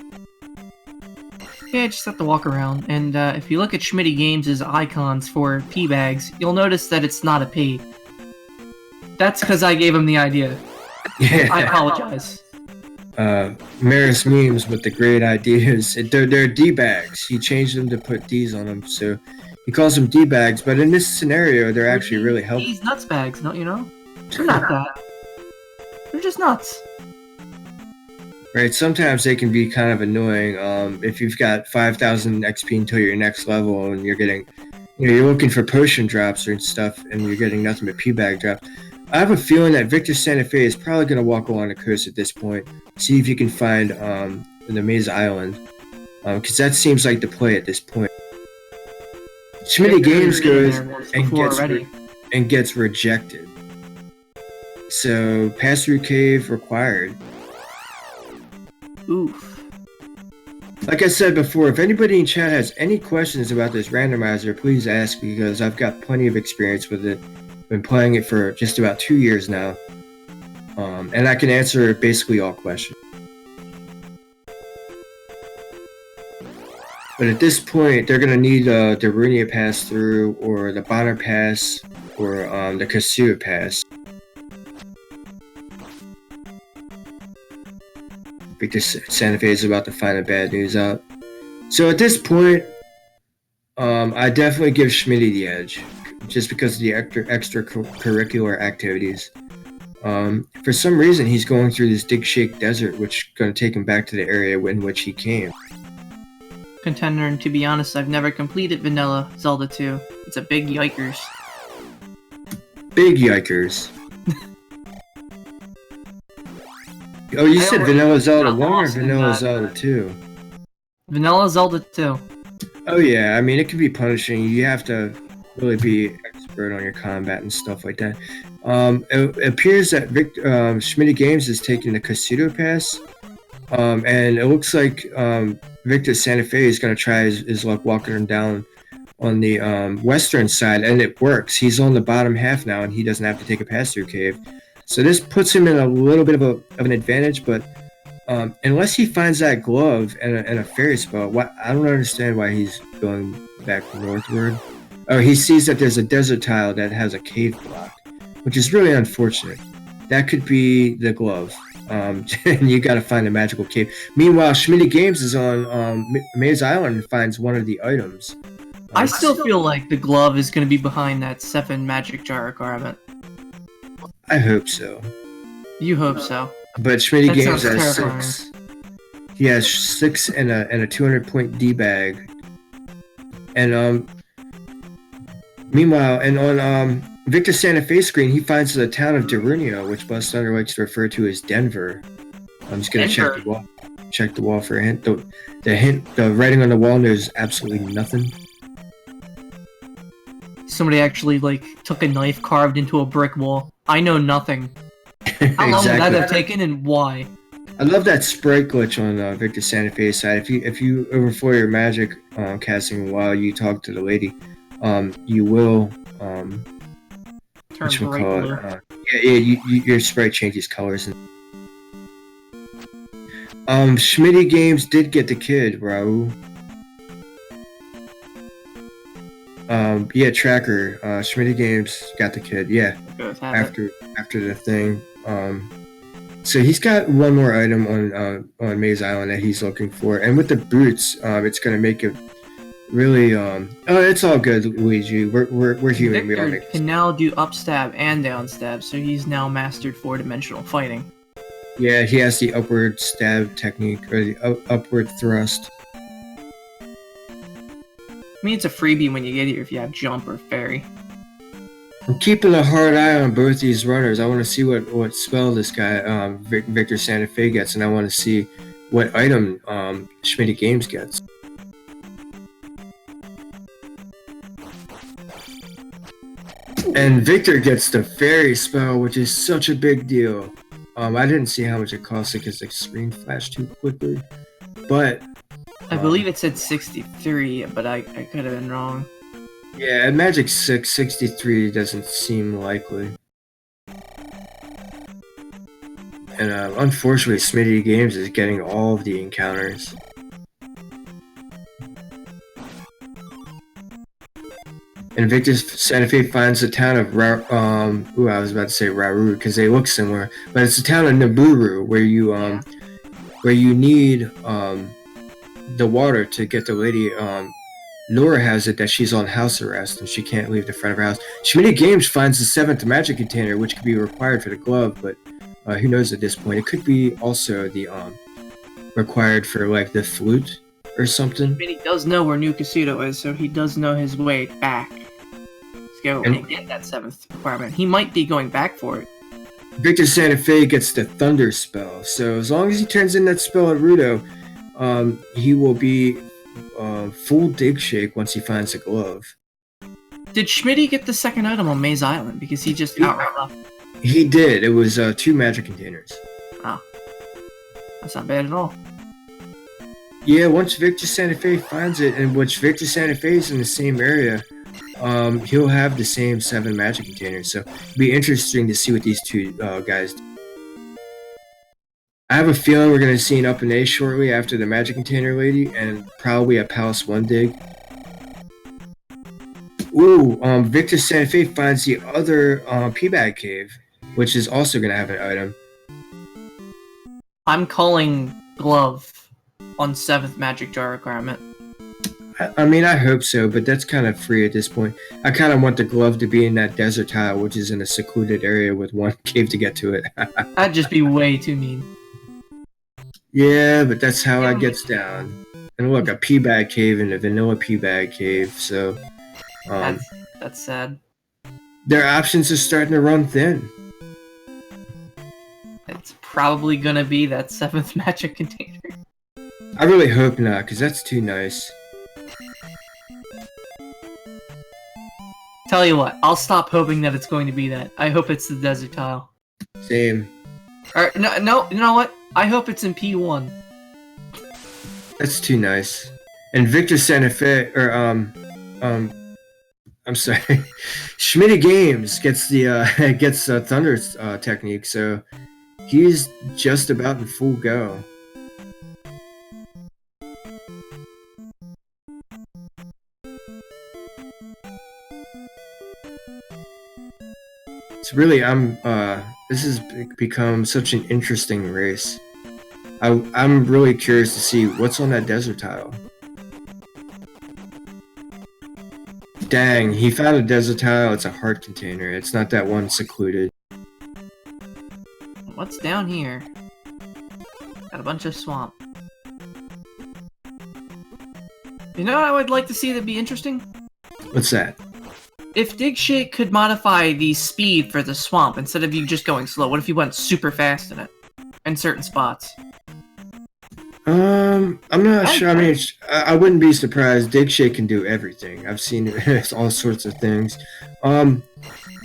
Yeah, just have to walk around, and if you look at Schmidtty Games' icons for P-bags, you'll notice that it's not a P. That's because I gave him the idea. Yeah. I apologize. Maris Memes with the great ideas. They're D-bags. He changed them to put D's on them, so he calls them D-bags, but in this scenario, they're actually really helpful. These nuts bags, don't you know? They're not that. They're just nuts. Right, sometimes they can be kind of annoying. If you've got 5,000 XP until your next level, and you're getting, you're looking for potion drops and stuff, and you're getting nothing but P-bag drops. I have a feeling that VictorSantafe is probably going to walk along the coast at this point, see if you can find the Maze Island, because that seems like the play at this point. Schmidtty Games goes and gets rejected. So pass-through cave required. Oof. Like I said before, if anybody in chat has any questions about this randomizer, please ask, because I've got plenty of experience with it. Been playing it for just about 2 years now, and I can answer basically all questions. But at this point, they're going to need the Runia pass-through, or the Bonner pass, or the Kasuya pass. VictorSantafe is about to find the bad news out. So at this point, I definitely give Schmidtty the edge, just because of the extracurricular activities. For some reason, he's going through this Dig Shake Desert, which is going to take him back to the area in which he came. Contender, and to be honest, I've never completed Vanilla Zelda 2. It's a big yikers. Big yikers. Oh, you said Vanilla Zelda 1 or Vanilla Zelda 2? Vanilla Zelda 2. Oh yeah, I mean, it can be punishing. You have to really be expert on your combat and stuff like that. It appears that Schmidtty Games is taking the Kasuya pass, and it looks like VictorSantafe is going to try his luck walking him down on the western side, and it works. He's on the bottom half now, and he doesn't have to take a pass-through cave. So this puts him in a little bit of an advantage, but unless he finds that glove and a fairy spell, I don't understand why he's going back northward. Oh, he sees that there's a desert tile that has a cave block, which is really unfortunate. That could be the glove. And you got to find a magical cave. Meanwhile, Schmidtty Games is on Maze Island and finds one of the items. I still feel like the glove is going to be behind that 7 magic jar requirement. I hope so. You hope so. But Schmidtty That Games sounds has terrifying. 6. He has 6 and a 200-point D bag. And meanwhile, and on VictorSantafe screen, he finds the town of Darunio, which Buzz Thunder likes to refer to as Denver. I'm just gonna check the wall. Check the wall for a hint. The writing on the wall knows absolutely nothing. Somebody actually like took a knife carved into a brick wall. I know nothing. How long would that have taken and why? I love that sprite glitch on VictorSantafe's side. If you overflow your magic casting while you talk to the lady, you will Turn what you bright call blue. it? Your sprite changes colors. Schmidtty Games did get the kid, Raul. Yeah, Tracker. Schmidtty Games got the kid. Yeah, after the thing. So he's got one more item on Maze Island that he's looking for, and with the boots, it's gonna make it really. Oh, it's all good, Luigi. We're human. We all Victor make. can now do upstab and downstab, so he's now mastered 4-dimensional fighting. Yeah, he has the upward stab technique or the upward thrust. I mean, it's a freebie when you get here if you have jump or fairy. I'm keeping a hard eye on both these runners. I want to see what spell this guy, VictorSantafe gets, and I want to see what item Schmidtty Games gets. And Victor gets the fairy spell, which is such a big deal. I didn't see how much it cost because the screen flashed too quickly, but I believe it said 63, but I could have been wrong. yeah, at Magic 6, 63 doesn't seem likely. And unfortunately, Schmidtty Games is getting all of the encounters. And VictorSantafe finds the town of I was about to say Rauru because they look similar, but it's the town of Naburu where you need the water to get the lady. Laura has it that she's on house arrest and she can't leave the front of her house. Schmidtty Games finds the 7th magic container, which could be required for the glove, but who knows at this point? It could be also the required for like the flute or something. But he does know where New Casino is, so he does know his way back. Let's go and get that 7th requirement. He might be going back for it. VictorSantafe gets the Thunder spell, so as long as he turns in that spell at Rudo, he will be full dig shake once he finds the glove. Did Schmidtty get the 2nd item on Maze Island? Because he just outright left. He did. It was 2 magic containers. Oh. That's not bad at all. Yeah, once VictorSantafe finds it, and once VictorSantafe is in the same area, he'll have the same 7 magic containers. So it'll be interesting to see what these two guys do. I have a feeling we're going to see an up and A shortly after the magic container lady, and probably a Palace 1 dig. Ooh, VictorSantafe finds the other P-Bag Cave, which is also going to have an item. I'm calling glove on 7th magic jar requirement. I mean, I hope so, but that's kind of free at this point. I kind of want the glove to be in that desert tile, which is in a secluded area with 1 cave to get to it. That'd just be way too mean. Yeah, but that's how it gets down. And look, a P-Bag Cave and a vanilla P-Bag Cave, so... That's sad. Their options are starting to run thin. It's probably gonna be that 7th magic container. I really hope not, because that's too nice. Tell you what, I'll stop hoping that it's going to be that. I hope it's the desert tile. Same. Or no, you know what? I hope it's in P1. That's too nice. And VictorSantafe, or I'm sorry, Schmidtty Games gets the Thunder technique, so he's just about in full go. It's really this has become such an interesting race. I'm really curious to see what's on that desert tile. Dang, he found a desert tile. It's a heart container. It's not that one secluded. What's down here? Got a bunch of swamp. You know what I would like to see that'd be interesting? What's that? If Dig Shake could modify the speed for the swamp instead of you just going slow, what if you went super fast in it? In certain spots? I'm not sure. I mean, I wouldn't be surprised. Dig Shake can do everything. I've seen it, all sorts of things. Running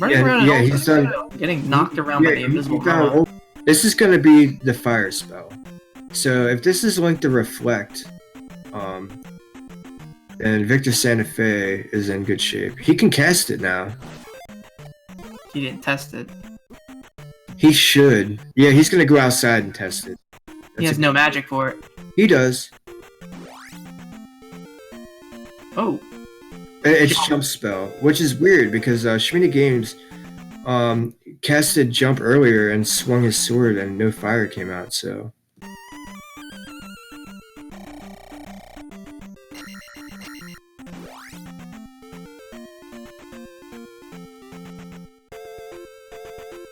around yeah, he's done. Getting knocked around by the invisible Hama. This is gonna be the fire spell. So if this is linked to Reflect, then VictorSantafe is in good shape. He can cast it now. He didn't test it. He should. Yeah, he's gonna go outside and test it. He has no magic for it. He does. Oh. It's jump spell, which is weird because Schmidtty Games casted jump earlier and swung his sword and no fire came out, so.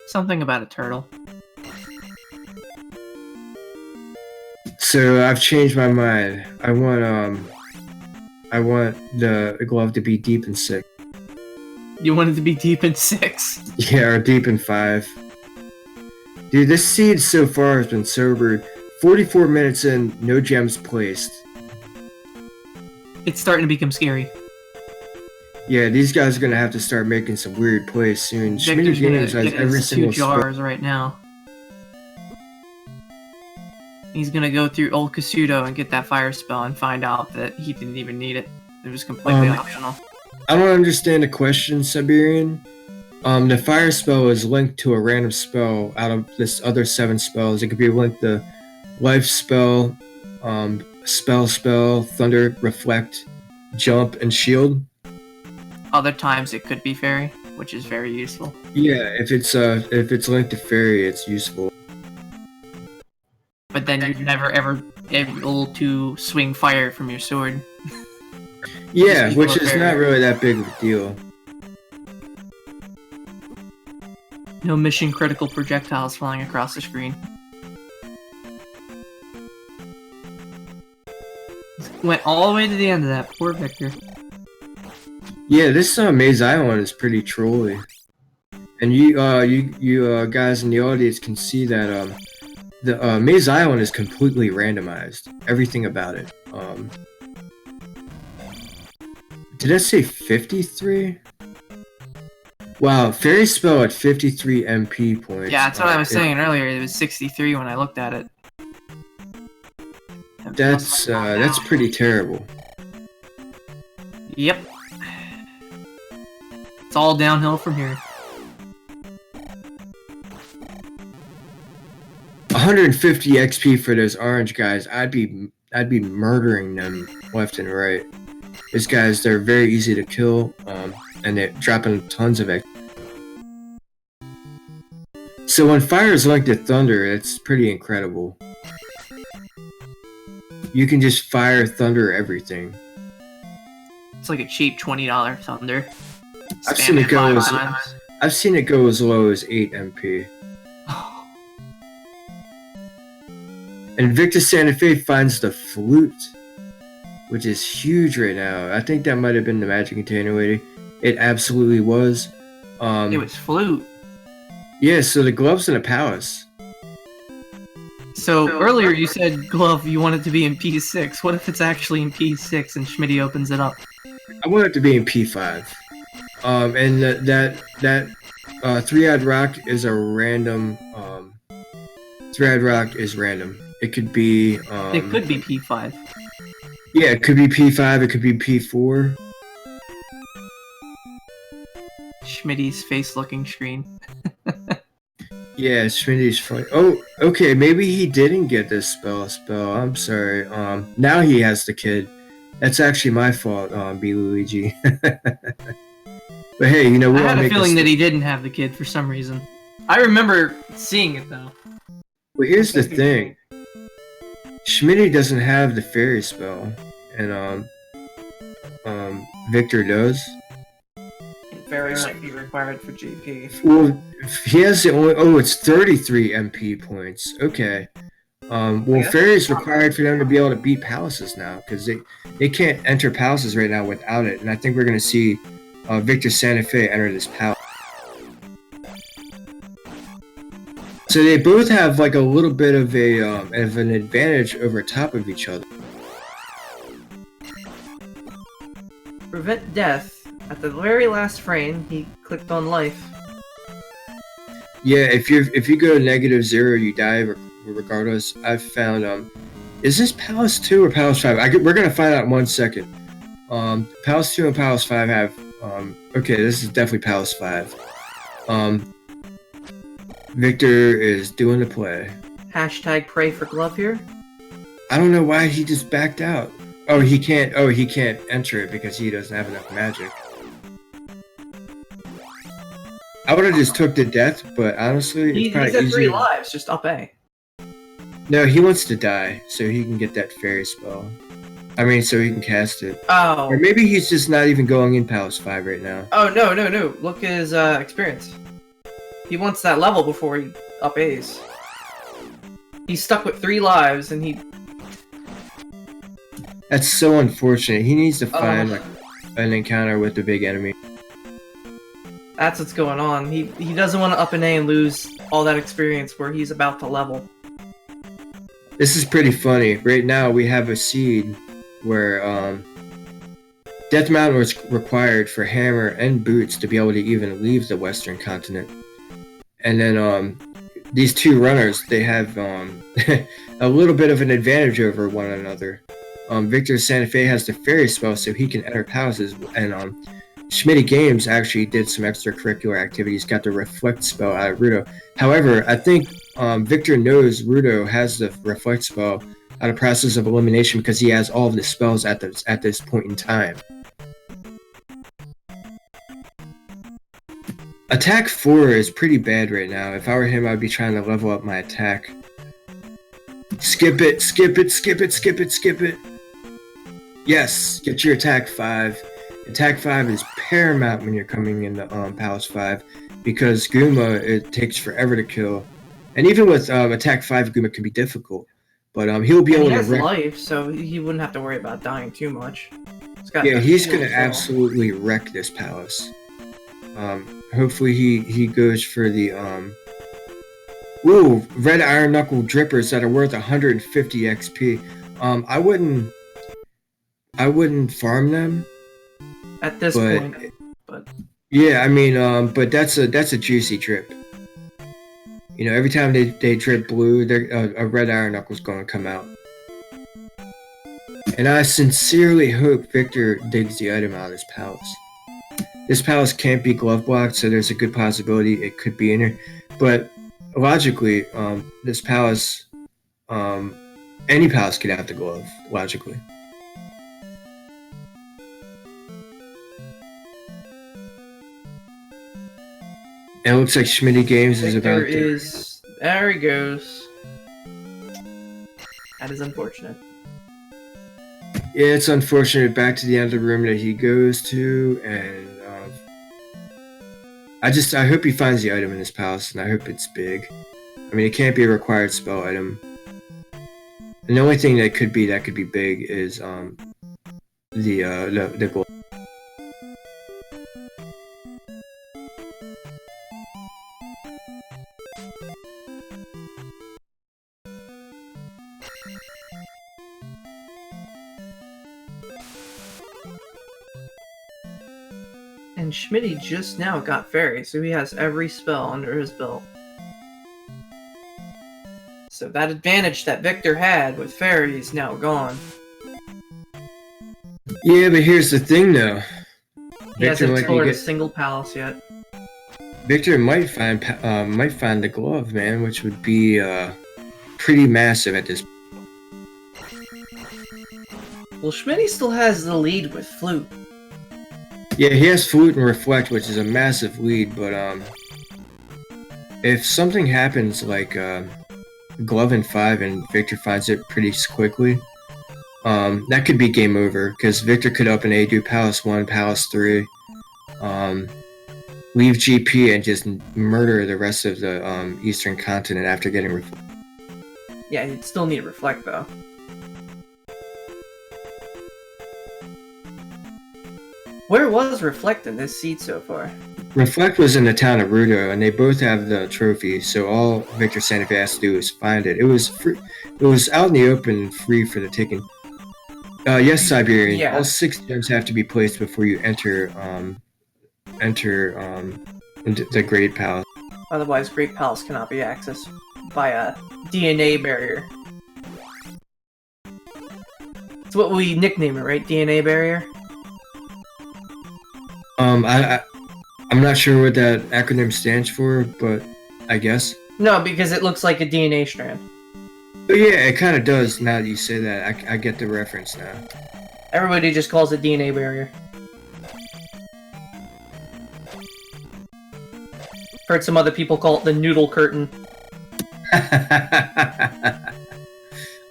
Something about a turtle. So I've changed my mind. I want the glove to be deep in 6. You want it to be deep in 6? Yeah, or deep in 5. Dude, this seed so far has been sobered. 44 minutes in, no gems placed. It's starting to become scary. Yeah, these guys are gonna have to start making some weird plays soon. Victor's Schmidtty Games has get every his single 2 jars right now. He's gonna go through old Kasuto and get that fire spell and find out that he didn't even need it. It was completely optional. I don't understand the question, Siberian. The fire spell is linked to a random spell out of this other 7 spells. It could be linked to life spell, spell, thunder, reflect, jump, and shield. Other times it could be fairy, which is very useful. Yeah, if it's linked to fairy, it's useful. But then you're never ever able to swing fire from your sword. Yeah, which is not really that big of a deal. No mission critical projectiles flying across the screen. Went all the way to the end of that. Poor Victor. Yeah, this Maze Island is pretty trolly. And you guys in the audience can see that the Maze Island is completely randomized. Everything about it. Did I say 53? Wow, fairy spell at 53 MP points. Yeah, that's what I was saying earlier. It was 63 when I looked at it. That's pretty terrible. Yep. It's all downhill from here. 150 XP for those orange guys. I'd be murdering them left and right. These guys, they're very easy to kill, and they're dropping tons of XP. So when fire is linked to thunder, it's pretty incredible. You can just fire thunder everything. It's like a cheap $20 thunder. I've seen it go as low as 8 MP. And VictorSantafe finds the flute, which is huge right now. I think that might have been the magic container lady. It absolutely was. It was flute. Yeah, so the glove's in a palace. So earlier you said glove you want it to be in P6. What if it's actually in P6 and Schmidtty opens it up? I want it to be in P5. And that 3-eyed rock is a random. 3-eyed rock is random. It could be. It could be P5. Yeah, it could be P5. It could be P4. Schmidty's face-looking screen. Yeah, Schmidty's funny. Oh, okay. Maybe he didn't get this spell. I'm sorry. Now he has the kid. That's actually my fault, B. Luigi. But hey, you know, we I had all a make feeling that he didn't have the kid for some reason. I remember seeing it though. Well, here's the thing. Schmidty doesn't have the fairy spell, and Victor does. Fairy might be required for GP. Well, he has the only. Oh, it's 33 MP points. Okay. Well, fairies required for them to be able to beat palaces now, because they can't enter palaces right now without it. And I think we're going to see VictorSantafe enter this palace. So they both have like a little bit of an advantage over top of each other. Prevent death. At the very last frame, he clicked on life. Yeah, if you go -0, you die regardless. I've found is this Palace 2 or Palace 5? We're gonna find out in 1 second. Palace 2 and Palace 5 have okay, this is definitely Palace 5. Victor is doing the play. Hashtag pray for glove here. I don't know why he just backed out. Oh, he can't enter it because he doesn't have enough magic. I would have just took the death, but honestly, it's probably he's at easier. 3 lives, just up A. No, he wants to die so he can get that fairy spell. I mean, so he can cast it. Oh. Or maybe he's just not even going in Palace 5 right now. Oh, no. Look at his experience. He wants that level before he up A's. He's stuck with 3 lives, and he... That's so unfortunate. He needs to find like an encounter with the big enemy. That's what's going on. He doesn't want to up an A and lose all that experience where he's about to level. This is pretty funny. Right now we have a seed where Death Mountain was required for Hammer and Boots to be able to even leave the Western continent. And then these 2 runners, they have a little bit of an advantage over one another. VictorSantafe has the fairy spell so he can enter palaces, and Schmidtty Games actually did some extracurricular activities, got the Reflect spell out of Rudo. However, I think Victor knows Rudo has the Reflect spell out of process of elimination because he has all of the spells at this point in time. Attack 4 is pretty bad right now. If I were him, I'd be trying to level up my attack. Skip it, skip it, skip it, skip it, skip it. Yes, get your attack 5. Attack 5 is paramount when you're coming into Palace 5 because Goomba, it takes forever to kill. And even with attack 5, Goomba can be difficult. But he'll be able to... He has life, so he wouldn't have to worry about dying too much. Yeah, he's going to absolutely wreck this palace. Hopefully he goes for the... Ooh, red iron knuckle drippers that are worth 150 XP. I wouldn't farm them at this point. But yeah, I mean, but that's a juicy drip. You know, every time they drip blue, a red iron knuckle's going to come out. And I sincerely hope Victor digs the item out of this palace. This palace can't be glove blocked, so there's a good possibility it could be in here. But logically, this palace, any palace could have the glove, logically. And it looks like Schmidtty Games is about to... There he goes. That is unfortunate. Yeah, it's unfortunate. Back to the end of the room that he goes to, and I hope he finds the item in this palace, and I hope it's big. I mean, it can't be a required spell item. And the only thing that could be big is the gold. And Schmidtty just now got Fairy, so he has every spell under his belt. So that advantage that Victor had with Fairy is now gone. Yeah, but here's the thing, though. He hasn't explored a single palace yet. Victor might find the glove, man, which would be pretty massive at this. Well, Schmidtty still has the lead with Flute. Yeah, he has Flute and Reflect, which is a massive lead, but if something happens like Glove in 5 and Victor finds it pretty quickly, that could be game over, because Victor could up an A, do Palace 1, Palace 3, leave GP and just murder the rest of the Eastern continent after getting Reflect. Yeah, you'd still need to reflect though. Where was Reflect in this seed so far? Reflect was in the town of Rudo, and they both have the trophy. So all VictorSantafe has to do is find it. It was free. It was out in the open, free for the taking. Yes, Siberian. Yeah. All 6 gems have to be placed before you enter into the Great Palace. Otherwise, Great Palace cannot be accessed by a DNA barrier. It's what we nickname it, right? DNA barrier? I'm not sure what that acronym stands for, but I guess. No, because it looks like a DNA strand. But yeah, it kind of does now that you say that. I get the reference now. Everybody just calls it DNA barrier. Heard some other people call it the noodle curtain.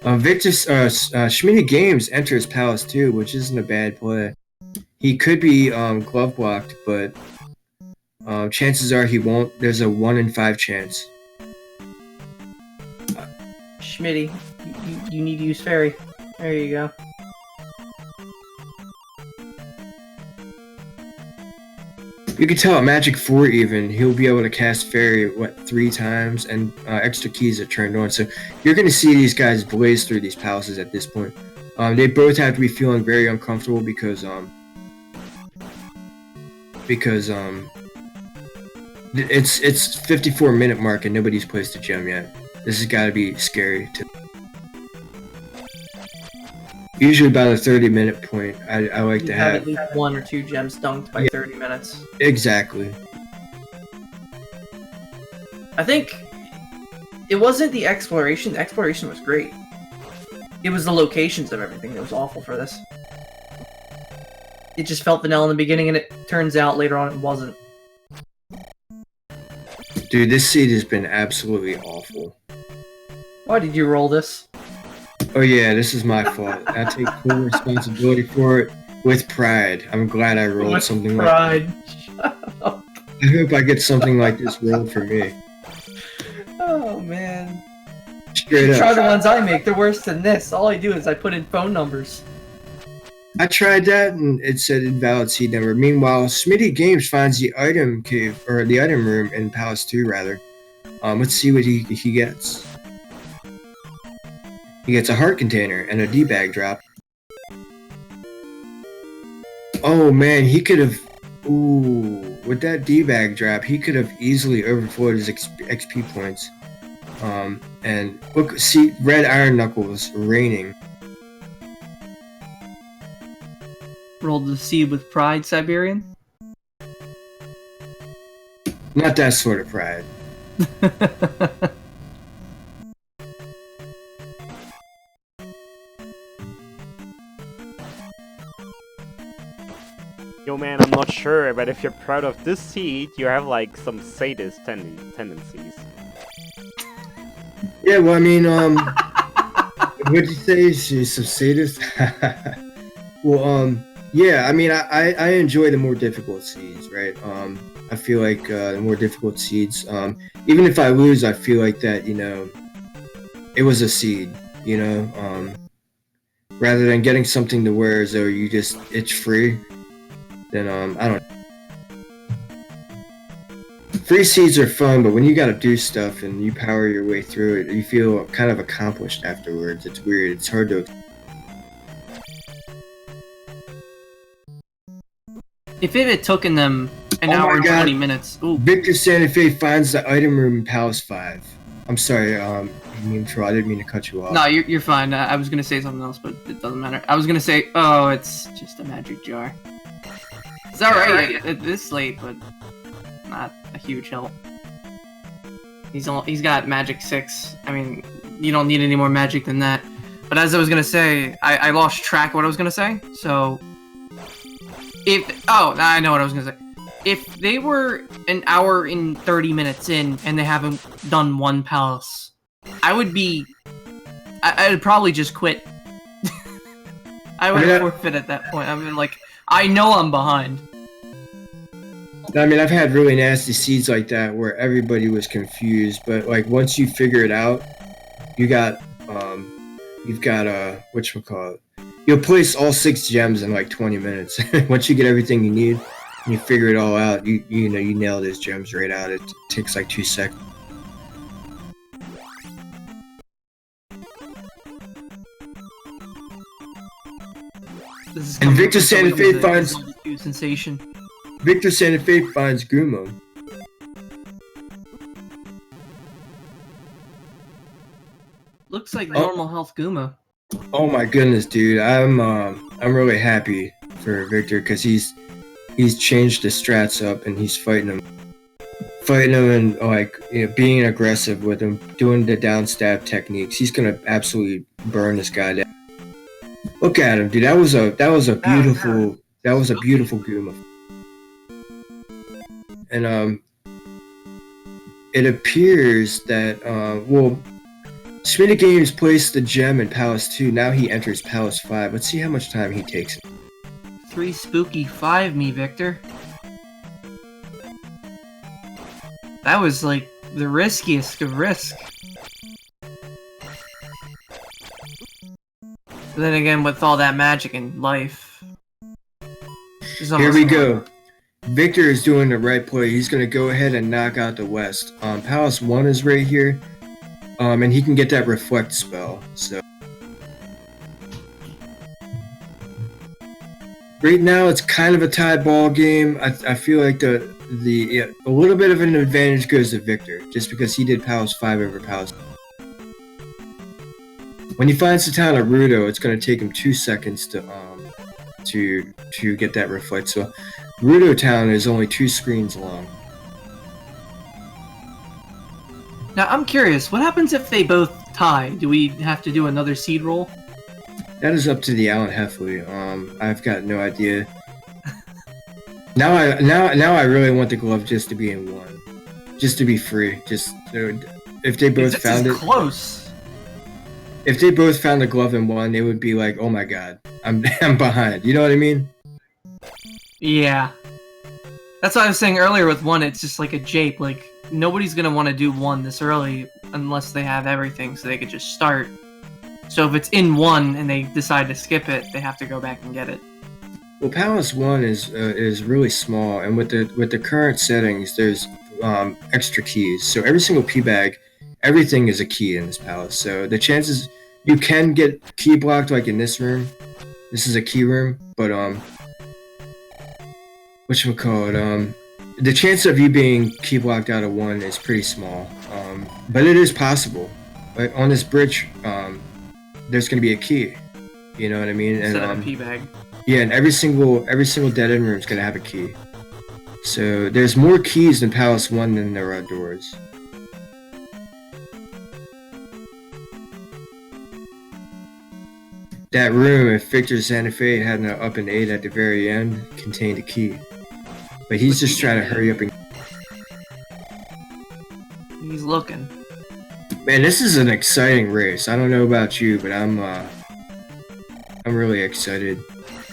Schmidtty Games enters Palace 2, which isn't a bad play. He could be glove blocked, but chances are he won't. There's a 1 in 5 chance. Schmidtty, you need to use fairy. There you go. You can tell at Magic 4 even, he'll be able to cast Fairy, 3 times, and extra keys are turned on. So you're going to see these guys blaze through these palaces at this point. They both have to be feeling very uncomfortable because it's 54-minute mark and nobody's placed a gem yet. This has got to be scary. Usually about a 30-minute point, I like to have at least 1 or 2 gems dunked by 30 minutes. Exactly. I think it wasn't the exploration. The exploration was great. It was the locations of everything that was awful for this. It just felt vanilla in the beginning, and it turns out later on it wasn't. Dude, this seed has been absolutely awful. Why did you roll this? Oh yeah, this is my fault. I take full responsibility for it with pride. I'm glad I rolled With something pride. like I hope I get something like this rolled for me. Oh man. Straight Try up. the ones I make, they're worse than this. All I do is I put in phone numbers. I tried that and it said invalid seed number. Meanwhile, Schmidtty Games finds the item cave, or the item room in Palace 2 rather. Let's see what he gets. He gets a heart container and a D-bag drop. Oh man, he could have... Ooh, with that D-bag drop, he could have easily overflowed his XP points. And look, see, red iron knuckles raining. Rolled the seed with pride, Siberian? Not that sort of pride. Yo man, I'm not sure, but if you're proud of this seed, you have like some sadist tendencies. Yeah, well, I mean, what'd you say? She's some sadist? Well, yeah, I mean, I enjoy the more difficult seeds, right? I feel like the more difficult seeds, even if I lose, I feel like that, you know, it was a seed, you know? Rather than getting something to wear as though you just itch free, then, I don't. Free seeds are fun, but when you gotta do stuff and you power your way through it, you feel kind of accomplished afterwards. It's weird. It's hard to... If it had taken them an Oh hour my and God. 20 minutes... Ooh. VictorSantafe finds the item room in Palace 5. I'm sorry, mean troll, I didn't mean to cut you off. No, you're fine. I was gonna say something else, but it doesn't matter. I was gonna say, oh, it's just a magic jar. It's alright at this late, but not a huge help. He's got magic 6. I mean, you don't need any more magic than that. But as I was gonna say, I lost track of what I was gonna say. So, I know what I was gonna say. If they were an hour and 30 minutes in and they haven't done one palace, I'd probably just quit. I would forfeit at that point. I mean, like, I know I'm behind. I mean, I've had really nasty seeds like that where everybody was confused, but like once you figure it out, you got you've got whatchamacallit. You'll place all 6 gems in like 20 minutes. Once you get everything you need, and you figure it all out, you nail those gems right out. It takes like 2 seconds. And VictorSantafe finds sensation. VictorSantafe finds Gumo. Looks like normal health Guma. Oh my goodness, dude! I'm really happy for Victor because he's changed the strats up and he's fighting him and like being aggressive with him, doing the down stab techniques. He's gonna absolutely burn this guy down. Look at him, dude. That was a beautiful Guma. And it appears that Schmidtty Games placed the gem in Palace 2. Now he enters Palace 5. Let's see how much time he takes. 3 spooky 5 me, Victor. That was like the riskiest of risk. But then again, with all that magic in life. Here we go. Victor is doing the right play. He's going to go ahead and knock out the West. Palace 1 is right here. And he can get that reflect spell. So right now it's kind of a tied ball game. I feel like a little bit of an advantage goes to Victor, just because he did Palace 5 over Palace. When he finds the town of Rudo, it's going to take him 2 seconds to get that reflect. So Rudo Town is only 2 screens long. Now I'm curious, what happens if they both tie? Do we have to do another seed roll? That is up to the Alan Heffley. I've got no idea. Now I really want the glove just to be in 1, just to be free. Just if they both found it close. If they both found the glove in 1, they would be like, "Oh my god, I'm behind." You know what I mean? Yeah. That's what I was saying earlier with 1. It's just like a jape. Like nobody's gonna want to do 1 this early unless they have everything, so they could just start. So if it's in 1 and they decide to skip it, they have to go back and get it. Well, Palace 1 is really small, and with the current settings, there's extra keys. So every single P bag, everything is a key in this palace. So the chances you can get key blocked, like in this room. This is a key room, but whatchamacallit, the chance of you being key blocked out of 1 is pretty small. But it is possible. Like on this bridge, there's gonna be a key. You know what I mean? Instead of a P bag. Yeah, and every single dead end room is gonna have a key. So there's more keys in Palace 1 than there are doors. That room, if VictorSantafe had an up and 8 at the very end, contained a key. But he's just trying to hurry up and... He's looking. Man, this is an exciting race. I don't know about you, but I'm really excited.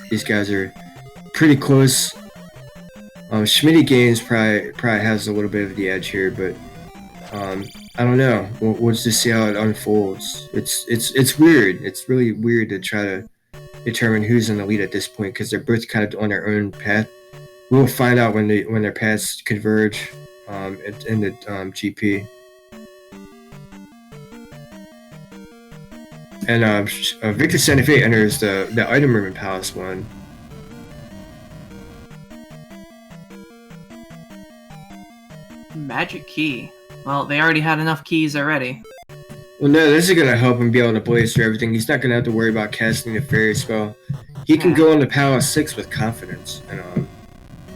These guys are pretty close. Schmidtty Games probably has a little bit of the edge here, but I don't know. We'll just see how it unfolds. It's weird. It's really weird to try to determine who's in the lead at this point because they're both kind of on their own path. We'll find out when their paths converge in the GP. And VictorSantafe enters the item room in Palace 1. Magic key. Well, they already had enough keys already. Well, no, this is going to help him be able to blaze through everything. He's not going to have to worry about casting the fairy spell. He can go into Palace 6 with confidence. And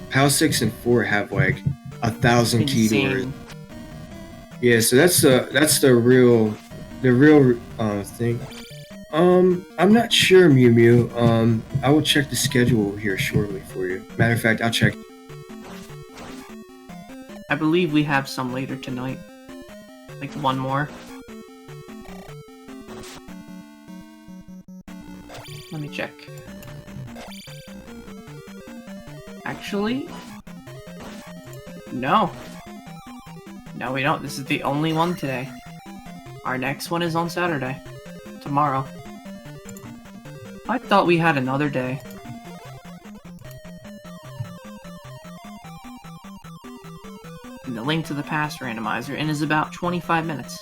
Palace 6 and 4 have like 1,000 key doors. Yeah, so that's the real thing. I'm not sure, Mew Mew. I will check the schedule here shortly for you. Matter of fact, I'll check. I believe we have some later tonight. Like 1 more. Let me check. Actually, no. No, we don't. This is the only one today. Our next one is on Saturday. tomorrow. I thought we had another day. And the Link to the Past randomizer, and is about 25 minutes.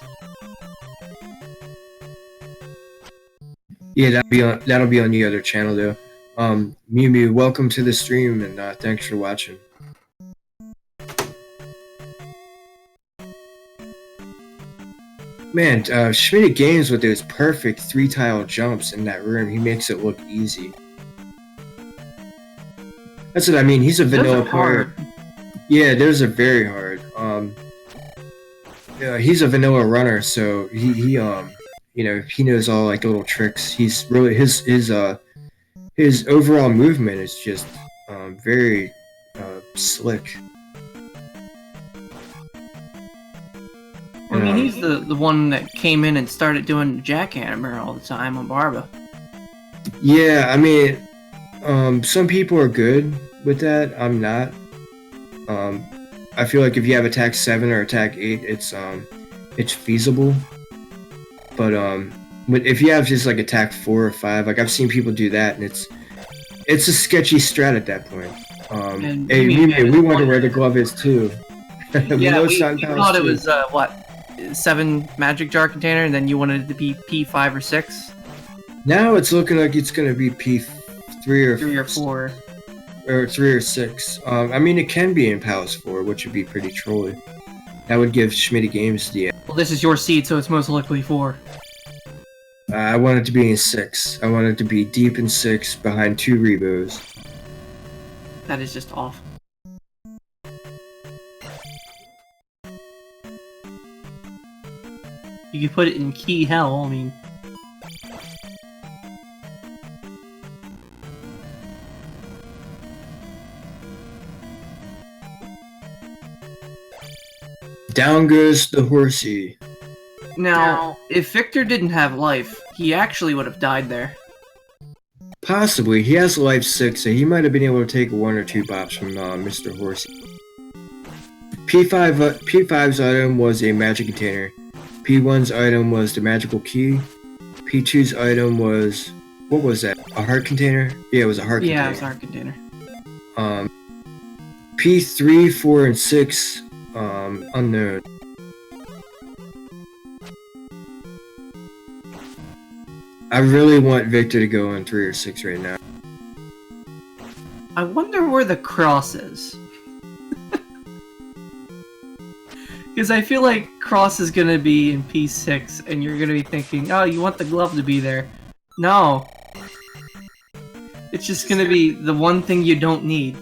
Yeah, that'll be on the other channel though. Mew Mew, welcome to the stream, and thanks for watching. Man, Schmidtty games with those perfect 3-tile jumps in that room. He makes it look easy. That's what I mean. He's a vanilla player. Yeah, those are very hard. Yeah, he's a vanilla runner, so he you know, he knows all like the little tricks. He's really his overall movement is just very slick. I mean, he's the one that came in and started doing the jackhammer all the time on Barba. Yeah, I mean, some people are good with that. I'm not. I feel like if you have attack 7 or attack 8, it's feasible. But if you have just like attack 4 or 5, like I've seen people do that, and it's a sketchy strat at that point. Hey, we wonder where the glove is too. Yeah, we thought it was what, 7 magic jar container, and then you wanted it to be P5 or 6. Now it's looking like it's gonna be P3 or 3 or 4. Or 3 or 6. I mean, it can be in Palace 4, which would be pretty trolly. That would give Schmidtty Games the. Well, this is your seed, so it's most likely 4. I want it to be in 6. I want it to be deep in 6 behind 2 Rebos. That is just off. You could put it in key hell, I mean. Down goes the horsey. Now, if Victor didn't have life, he actually would have died there. Possibly. He has life 6, so he might have been able to take 1 or 2 bops from Mr. Horsey. P5's item was a magic container. P1's item was the magical key. P2's item was... what was that? A heart container? Yeah, it was a heart container. Yeah, it was a heart container. P3, 4, and 6... unknown. I really want Victor to go on 3 or 6 right now. I wonder where the cross is. Because I feel like cross is gonna be in P6, and you're gonna be thinking, oh, you want the glove to be there. No. It's just gonna be the one thing you don't need.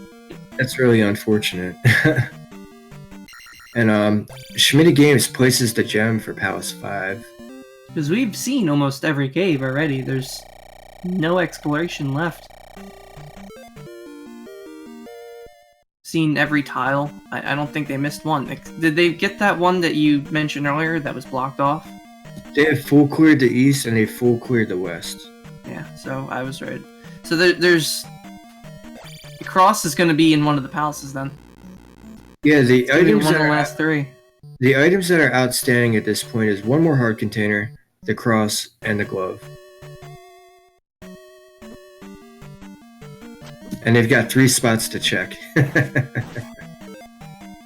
That's really unfortunate. And Schmidtty Games places the gem for Palace 5. Because we've seen almost every cave already. There's no exploration left. Seen every tile. I don't think they missed one. Did they get that one that you mentioned earlier that was blocked off? They have full cleared the east and they full cleared the west. Yeah, so I was right. So there's... the cross is going to be in one of the palaces then. Yeah, the items one that of the are last 3. The items that are outstanding at this point is 1 more heart container, the cross, and the glove. And they've got 3 spots to check.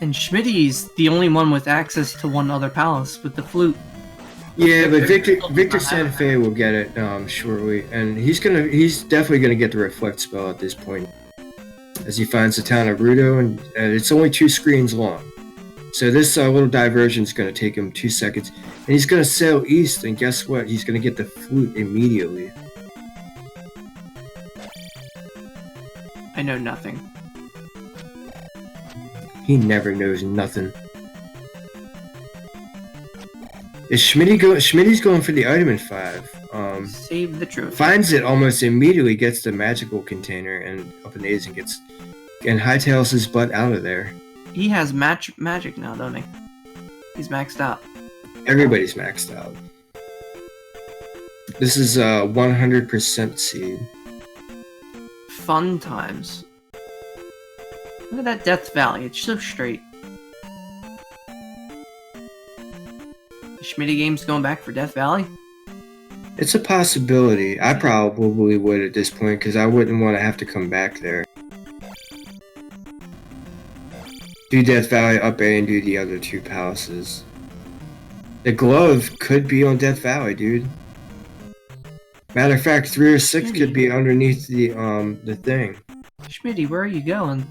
And Schmidty's the only one with access to one other palace with the flute. Yeah, but VictorSantafe will get it shortly, and he's definitely gonna get the reflect spell at this point, as he finds the town of Rudo, and it's only 2 screens long. So this little diversion is going to take him 2 seconds. And he's going to sail east, and guess what? He's going to get the flute immediately. I know nothing. He never knows nothing. Is Schmidty's going for the item in 5. Save the trophy. Finds it almost immediately, gets the magical container, and up and A's and hightails his butt out of there. He has magic now, don't he? He's maxed out. Everybody's maxed out. This is 100% seed. Fun times. Look at that Death Valley, it's so straight. The Schmidtty Games going back for Death Valley? It's a possibility. I probably would at this point because I wouldn't want to have to come back there. Do Death Valley up A and do the other two palaces. The glove could be on Death Valley, dude. Matter of fact, 3 or 6 could be underneath the thing. Schmidtty, where are you going?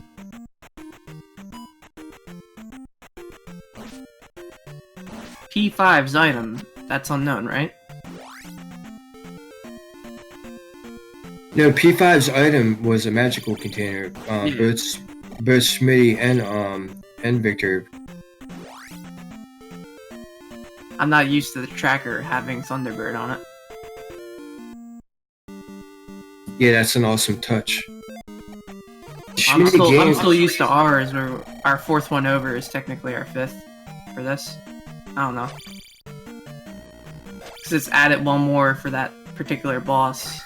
P5's item. That's unknown, right? No, P5's item was a magical container. Both Schmidty and Victor. I'm not used to the tracker having Thunderbird on it. Yeah, that's an awesome touch. I'm Schmidty still used to ours, where our 4th one over is technically our 5th for this. I don't know. Because it's added one more for that particular boss.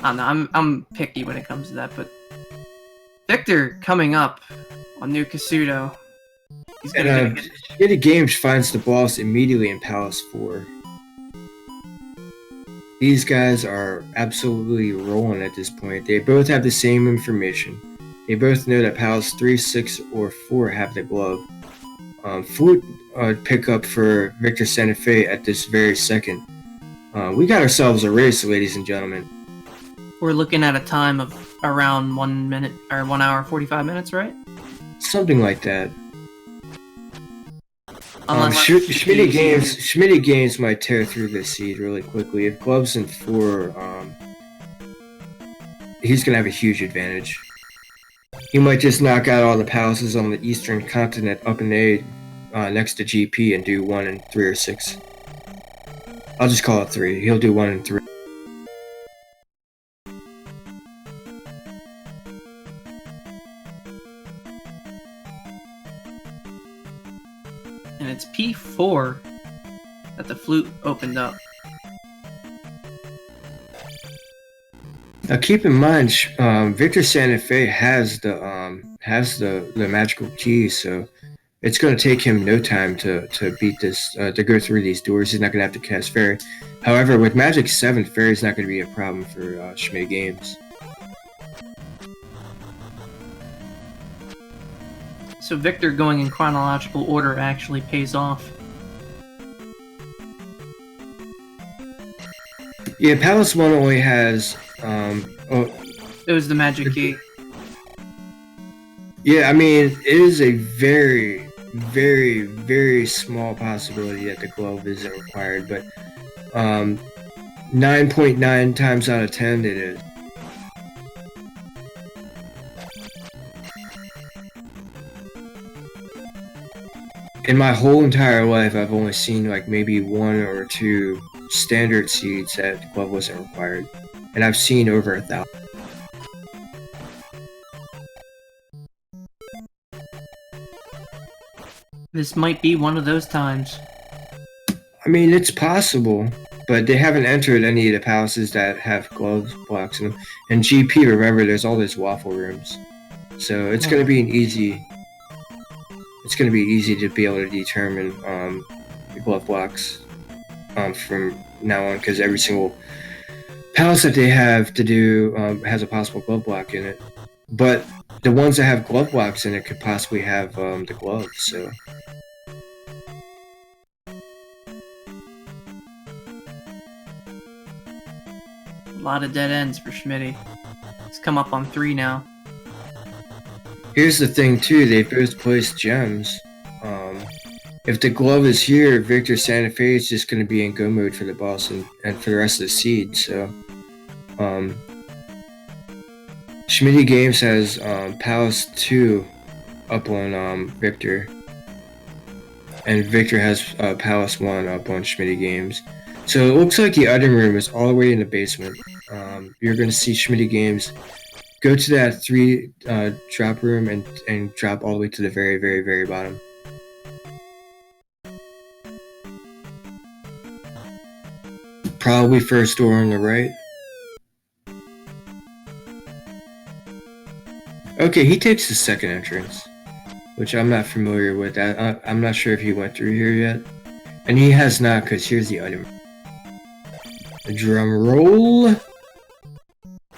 I don't know, I'm picky when it comes to that, but Victor coming up on New Kasuto. He's gonna get Schmidty Games finds the boss immediately in Palace 4. These guys are absolutely rolling at this point. They both have the same information. They both know that Palace 3, 6, or 4 have the glove. Flute pickup for VictorSantafe at this very second. We got ourselves a race, ladies and gentlemen. We're looking at a time of around 1 minute or 1 hour 45 minutes, right? Something like that. Unless Schmidty Games might tear through this seed really quickly. If Glove's in 4, he's gonna have a huge advantage. He might just knock out all the palaces on the eastern continent up in A next to GP and do 1 and 3 or 6. I'll just call it 3. He'll do 1 and 3. And it's P4 that the flute opened up. Now keep in mind, VictorSantafe has the magical key, so it's going to take him no time to beat this, to go through these doors. He's not going to have to cast Fairy. However, with Magic 7, Fairy's not going to be a problem for Schmidty Games. So Victor going in chronological order actually pays off. Yeah, Palace 1 only has... It was the magic key. Yeah, I mean, it is a very, very, very small possibility that the glove isn't required, but 9.9 times out of 10 it is. In my whole entire life, I've only seen like maybe 1 or 2 standard seeds that the glove wasn't required, and I've seen over 1,000. This might be one of those times. I mean, it's possible, but they haven't entered any of the palaces that have glove blocks in them. And GP, remember, there's all those waffle rooms, so it's going to be easy to be able to determine the glove blocks from now on, because every single palace that they have to do has a possible glove block in it. But the ones that have glove blocks in it could possibly have the gloves, so... A lot of dead ends for Schmidty. He's come up on 3 now. Here's the thing too, they both placed gems. If the glove is here, VictorSantafe is just going to be in go mode for the boss and for the rest of the seed, so... Schmidty Games has Palace 2 up on Victor. And Victor has Palace 1 up on Schmidty Games. So it looks like the item room is all the way in the basement. You're going to see Schmidty Games go to that 3 drop room and drop all the way to the very, very, very bottom. Probably first door on the right. Okay, he takes the second entrance, which I'm not familiar with. I'm not sure if he went through here yet. And he has not, because here's the item. A drum roll.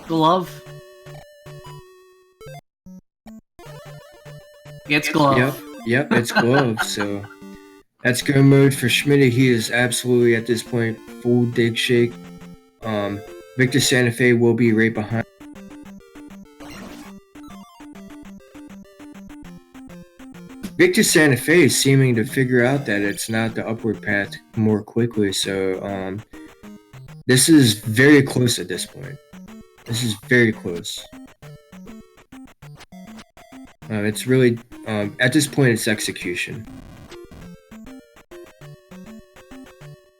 Glove. It's glove. Yep, it's glove. So that's go mode for Schmidtty. He is absolutely at this point full dig shake. VictorSantafe will be right behind. VictorSantafe is seeming to figure out that it's not the upward path more quickly. So this is very close at this point. This is very close. It's really, at this point, it's execution.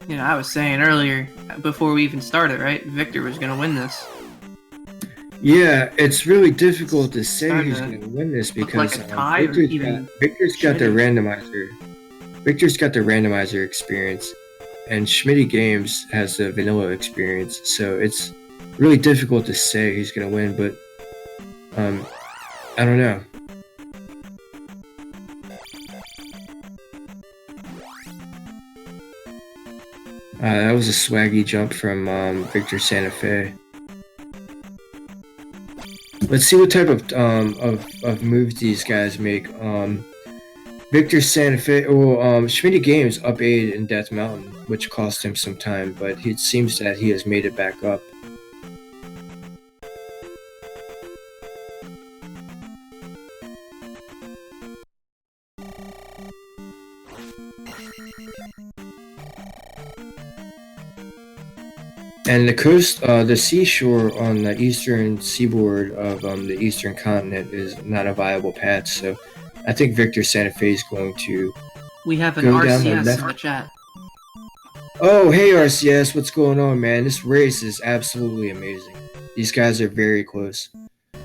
You know, I was saying earlier, before we even started, right? Victor was gonna win this. Yeah, it's really difficult to say who's going to win this because like a tie Victor's got the randomizer. Victor's got the randomizer experience, and Schmidtty Games has the vanilla experience. So it's really difficult to say who's going to win, but I don't know. That was a swaggy jump from VictorSantafe. Let's see what type of moves these guys make. VictorSantafe, well, Schmidtty Games up 8 in Death Mountain, which cost him some time, but it seems that he has made it back up. And the coast, the seashore on the eastern seaboard of the eastern continent is not a viable path, so I think VictorSantafe is going to. We have an go down RCS the in the chat. Oh, hey RCS, what's going on, man? This race is absolutely amazing. These guys are very close.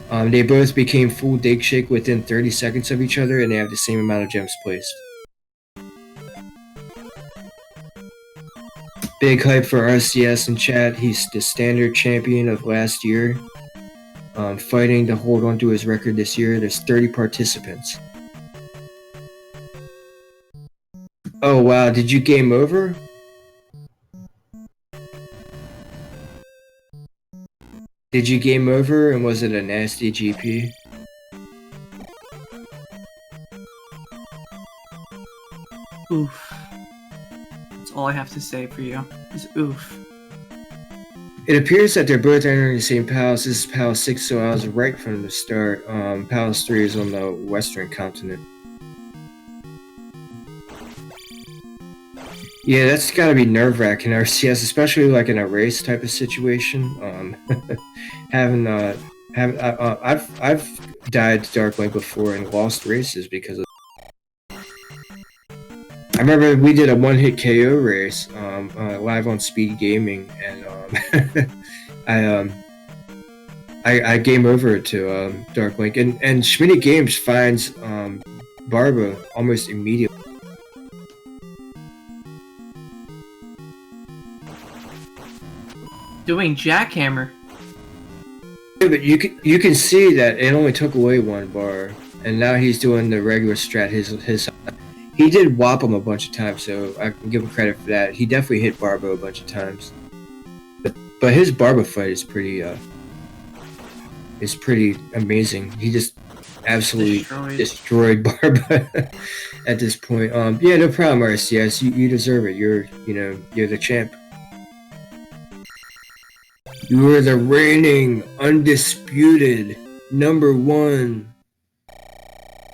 They both became full dig shake within 30 seconds of each other, and they have the same amount of gems placed. Big hype for RCS in chat. He's the standard champion of last year. Fighting to hold on to his record this year. There's 30 participants. Oh wow, did you game over? Did you game over and was it a nasty GP? Oof. That's all I have to say for you, is oof. It appears that they're both entering the same palace. This is Palace 6, so I was right from the start. Palace 3 is on the western continent. Yeah, that's gotta be nerve-wracking, RCS, especially like in a race type of situation. I've died to Dark Link before and lost races because of. I remember we did a one-hit KO race live on Speed Gaming, and I game over to Dark Link, and Schmidtty Games finds Barba almost immediately. Doing jackhammer. Yeah, but you can see that it only took away one bar, and now he's doing the regular strat. He did whop him a bunch of times, so I can give him credit for that. He definitely hit Barbo a bunch of times, but his Barbo fight is pretty amazing. He just absolutely destroyed Barbo at this point. Yeah, no problem, RCS. You deserve it. You're the champ. You are the reigning, undisputed #1.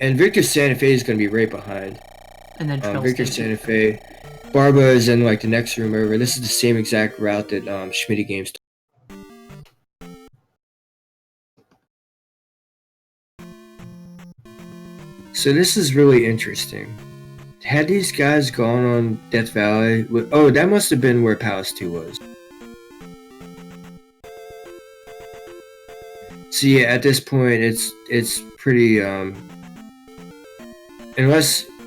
And VictorSantafe is going to be right behind. And then VictorSantafe. Barba is in like the next room over. This is the same exact route that Schmidtty Games took. So this is really interesting. Had these guys gone on Death Valley? Oh, that must have been where Palace 2 was. So yeah, at this point, it's pretty, unless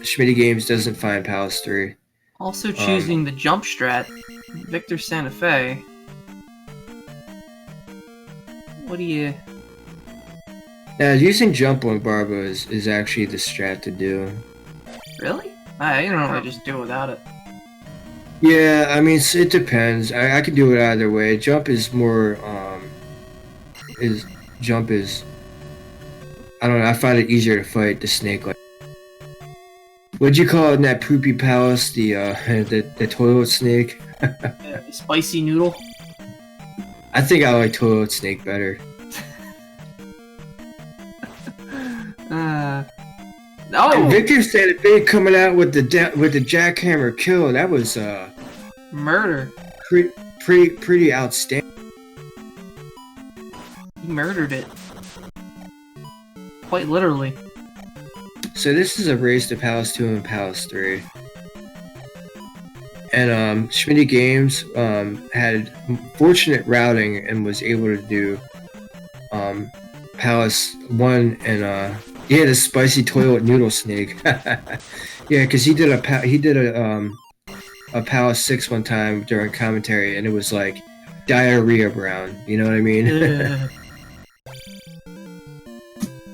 Schmidtty Games doesn't find Palace 3. Also choosing the jump strat, VictorSantafe. What do you... Yeah, using jump on Barbo is actually the strat to do. Really? I don't really just do it without it. Yeah, I mean, it depends. I could do it either way. Jump is more, is jump is. I don't know. I find it easier to fight the snake. Like, what'd you call it in that poopy palace? The the toilet snake. Spicy noodle. I think I like toilet snake better. Oh, And VictorSantafe coming out with the jackhammer kill. That was murder. pretty outstanding. He murdered it. Quite literally. So this is a race to Palace 2 and Palace 3. And Schmidtty Games had fortunate routing and was able to do Palace 1 and yeah, the spicy toilet noodle snake. Yeah, because he did a Palace 6 one time during commentary, and it was like diarrhea brown. You know what I mean?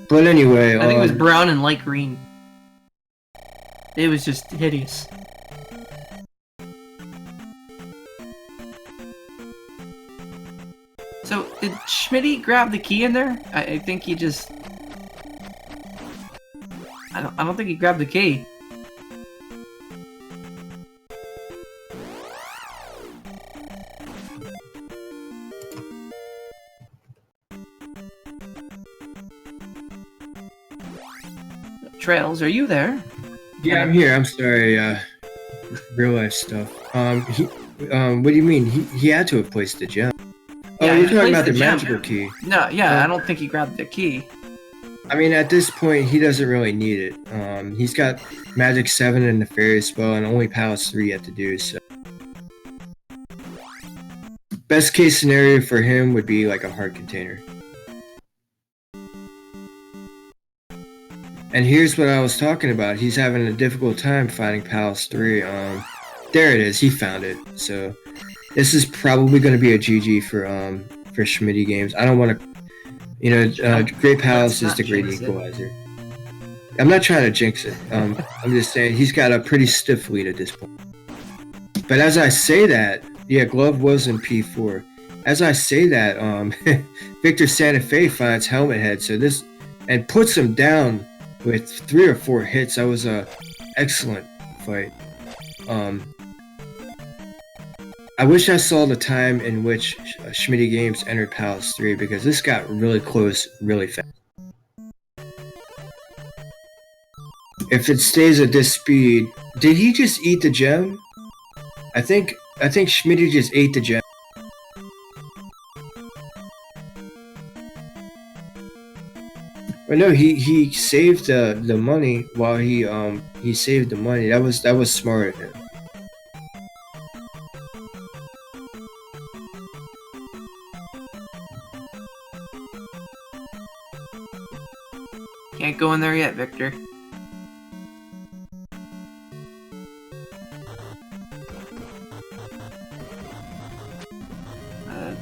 But anyway, I think it was brown and light green. It was just hideous. So, did Schmidtty grab the key in there? I think he just... I don't think he grabbed the key. Trails, are you there? Yeah, I'm here. I'm sorry. Real life stuff. What do you mean? He had to have placed the gem. Yeah, Oh, you're he talking placed about the gem. magical key. No, yeah, I don't think he grabbed the key. I mean, at this point, he doesn't really need it. He's got Magic 7 and Nefarious Spell, and only Palace 3 yet to do, so. Best case scenario for him would be like a heart container. And here's what I was talking about. He's having a difficult time finding Palace 3. There it is. He found it. So this is probably going to be a GG for Schmidtty Games. I don't want to, you know, Great Palace is the great equalizer. I'm not trying to jinx it. I'm just saying he's got a pretty stiff lead at this point. But as I say that, yeah, Glove was in P4. As I say that, VictorSantafe finds Helmet Head. So this and puts him down with 3 or 4 hits. That was a excellent fight. I wish I saw the time in which Schmidtty Games entered Palace 3 because this got really close really fast. If it stays at this speed, did he just eat the gem? I think Schmidtty just ate the gem. But no, he saved the money while he saved the money. That was smart of him. Can't go in there yet, Victor.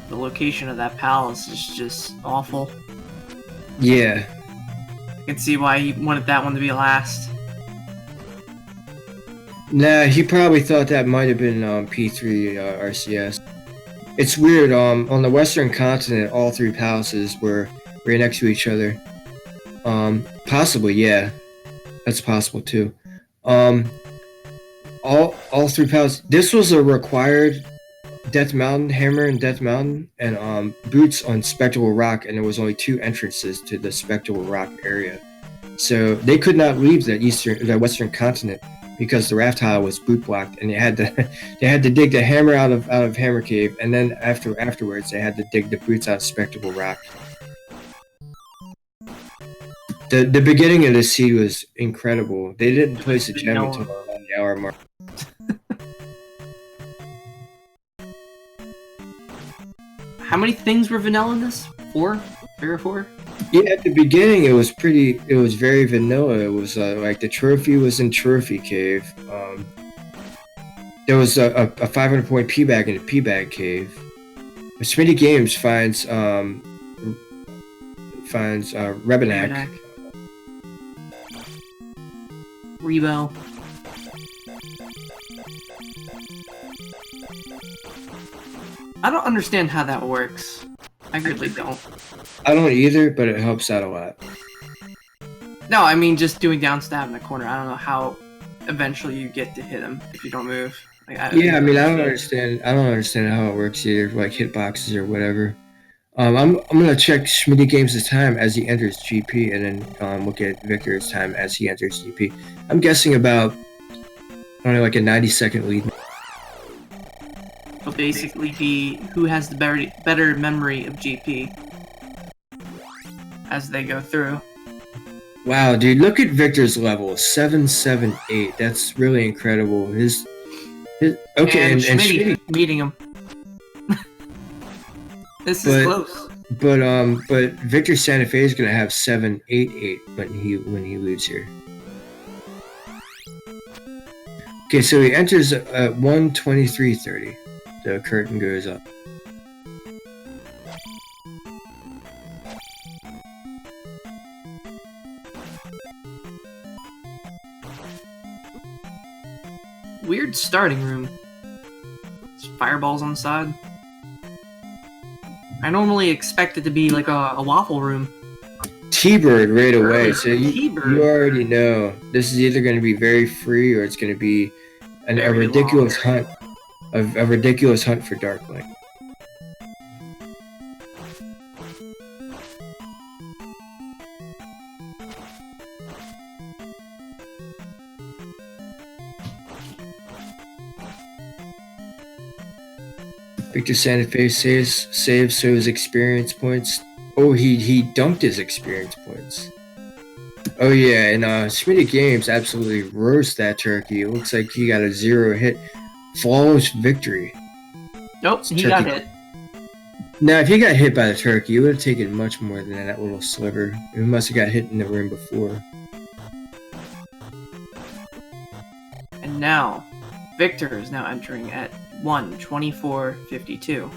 The location of that palace is just awful. Yeah. I can see why he wanted that one to be last. Nah, he probably thought that might have been P3 RCS. It's weird. On the Western continent, all 3 palaces were right next to each other. Possibly, yeah, that's possible too. All 3 palaces. This was a required Death Mountain hammer and Death Mountain, and boots on Spectral Rock, and there was only 2 entrances to the Spectral Rock area, so they could not leave the Western continent because the raft tile was boot blocked, and they had to dig the hammer out of Hammer Cave, and then afterwards they had to dig the boots out of Spectral Rock. The beginning of the seed was incredible. They didn't place a gem until around the hour mark. How many things were vanilla in this? 4? 3 or 4? Yeah, at the beginning it was very vanilla. It was like the trophy was in Trophy Cave. There was a 500 point P bag in the P bag cave. But Schmidtty Games finds Rebenak. Rebo. I don't understand how that works. I really don't. I don't either, but it helps out a lot. No, I mean just doing down stab in the corner. I don't know how eventually you get to hit him if you don't move. Like, I Yeah, I mean, I don't understand how it works either, like hitboxes or whatever. I'm gonna check Schmidtty Games' time as he enters GP, and then look at Victor's time as he enters GP. I'm guessing about, I don't know, like a 90-second lead. It'll basically be who has the better memory of GP as they go through. Wow, dude, look at Victor's level, 778. That's really incredible. His okay, and Schmidtty meeting him. This is close. But VictorSantafe is gonna have 788 when he leaves here. Okay, so he enters at 1:23:30. The curtain goes up. Weird starting room. There's fireballs on the side. I normally expect it to be like a waffle room. T-Bird right away, so you T-Bird. already know this is either going to be very free or it's going to be a ridiculous hunt, a ridiculous hunt for Darklight. VictorSantafe saves so his experience points. Oh, he dumped his experience points. Oh yeah, and Schmidtty Games absolutely roast that turkey. It looks like he got a 0 hit. Flawless victory. Nope, he got hit. Now, if he got hit by the turkey, it would have taken much more than that little sliver. He must have got hit in the room before. And now, Victor is now entering at 1:24:52.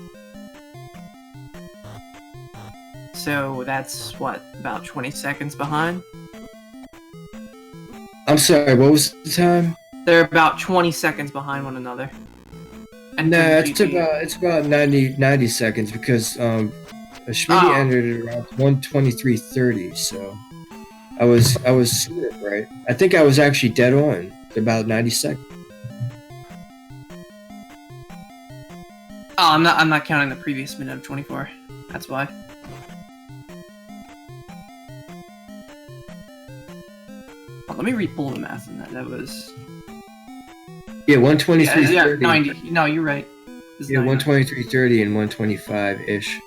So that's what, about 20 seconds behind? I'm sorry, what was the time? They're about 20 seconds behind one another. And no, it's about 90 seconds because Schmidtty entered at around 1:23:30, so I was sort of right. I think I was actually dead on. About 90 seconds. Oh, I'm not counting the previous minute of 24. That's why. Oh, let me re-pull the math in that. That was... Yeah, 1:23:30. Yeah, 90. No, you're right. Yeah, 1:23:30 and 1:25-ish.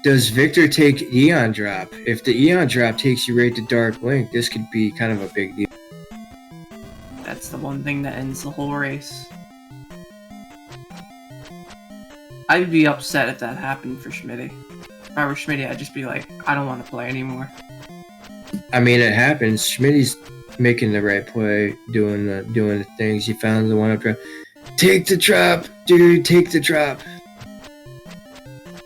Does Victor take Eon Drop? If the Eon Drop takes you right to Dark Link, this could be kind of a big deal. That's the one thing that ends the whole race. I'd be upset if that happened for Schmidtty. If I were Schmidtty, I'd just be like, I don't want to play anymore. I mean, it happens. Schmidt's making the right play, doing the things. He found the one-up drop. Take the drop, dude. Take the drop.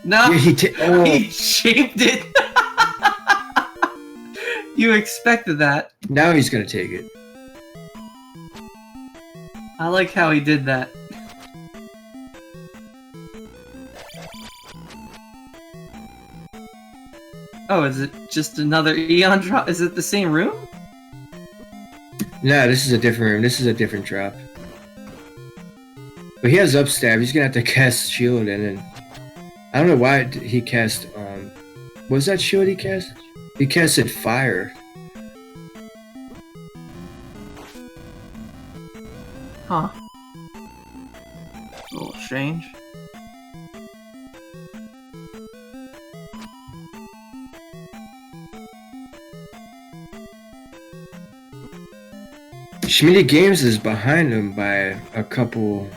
No, yeah, he shaped it. You expected that. Now he's gonna take it. I like how he did that. Oh, is it just another Eon drop? Is it the same room? No, this is a different room. This is a different drop. But he has upstab. He's gonna have to cast shield and then I don't know why he cast what was that shield he cast? He casted fire. Huh. A little strange. Schmidtty Games is behind him by a couple.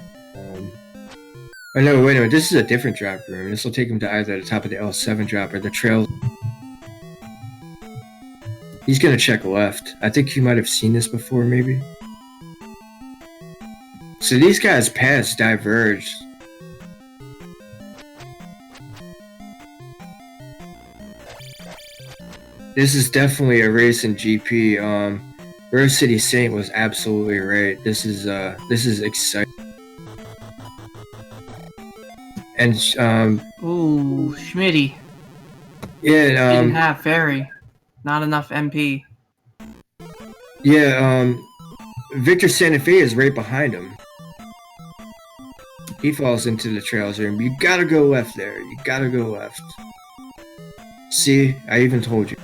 Oh no, wait a minute. This is a different drop room. This will take him to either the top of the L7 drop or the trail. He's gonna check left. I think you might have seen this before, maybe. So these guys' paths diverged. This is definitely a race in GP. Rose City Saint was absolutely right. This is exciting. And Ooh, Schmidtty. yeah, Didn't have fairy. Not enough MP. yeah, VictorSantafe is right behind him. He falls into the trails room. You gotta go left there. You gotta go left. See, I even told you.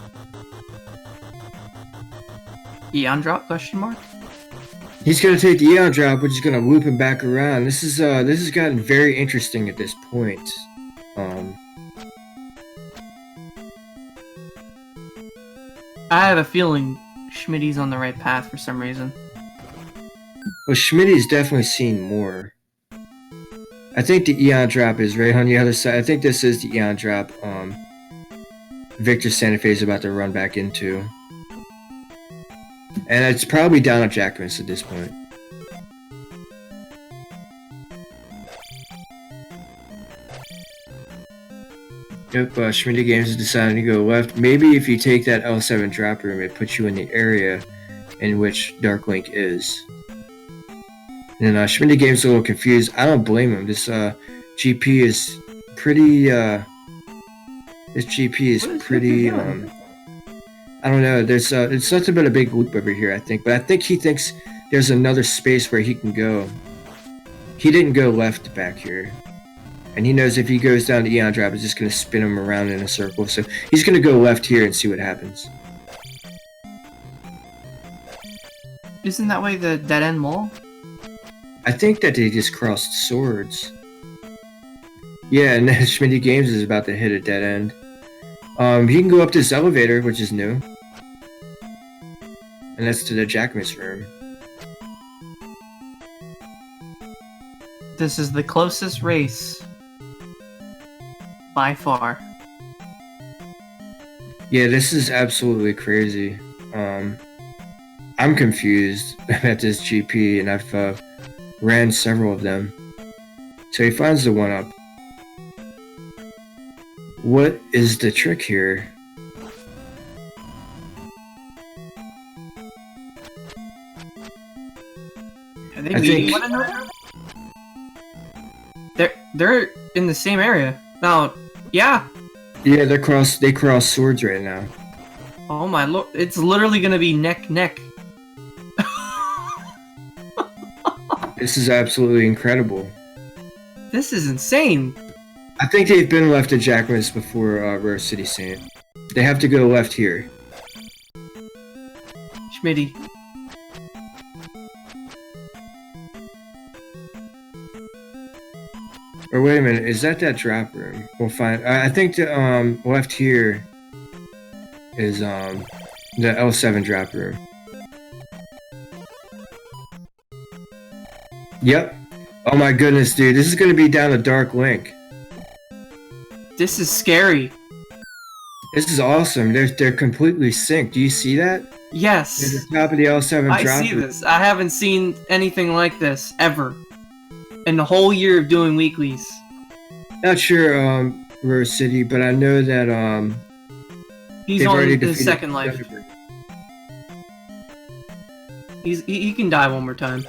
Eon drop? Question mark. He's gonna take the Eon drop, which is gonna loop him back around. This has gotten very interesting at this point. I have a feeling Schmidty's on the right path for some reason. Well, Schmidty's definitely seen more. I think the Eon drop is right on the other side. I think this is the Eon drop. VictorSantafe is about to run back into. And it's probably down at Jackmas at this point. Yep, Schmidty Games is deciding to go left. Maybe if you take that L7 drop room, it puts you in the area in which Dark Link is. And Schmidty Games is a little confused. I don't blame him. This GP is pretty. This GP is pretty. I don't know. There's it's nothing but a big loop over here, I think. But I think he thinks there's another space where he can go. He didn't go left back here. And he knows if he goes down the Eon drop, it's just going to spin him around in a circle. So he's going to go left here and see what happens. Isn't that way the dead end wall? I think that they just crossed swords. Yeah, and then Schmidty Games is about to hit a dead end. He can go up this elevator, which is new. And that's to the Jackmas room. This is the closest race. By far. Yeah, this is absolutely crazy. I'm confused at this GP, and I've ran several of them. So he finds the one up. What is the trick here? Are they meeting one another? They're in the same area. No, yeah. Yeah, they cross swords right now. Oh my lord, it's literally gonna be neck. This is absolutely incredible. This is insane. I think they've been left at Jackmas before Rare City Saint. They have to go left here. Schmidty. Or wait a minute, is that drop room? We'll find. I think the left here is the L7 drop room. Yep. Oh my goodness, dude, this is gonna be down a Dark Link. This is scary. This is awesome. They're completely synced. Do you see that? Yes. At the top of the L7 drop room. I see this. I haven't seen anything like this ever. In the whole year of doing weeklies. Not sure, Rare City, but I know that he's on his second life. He can die one more time.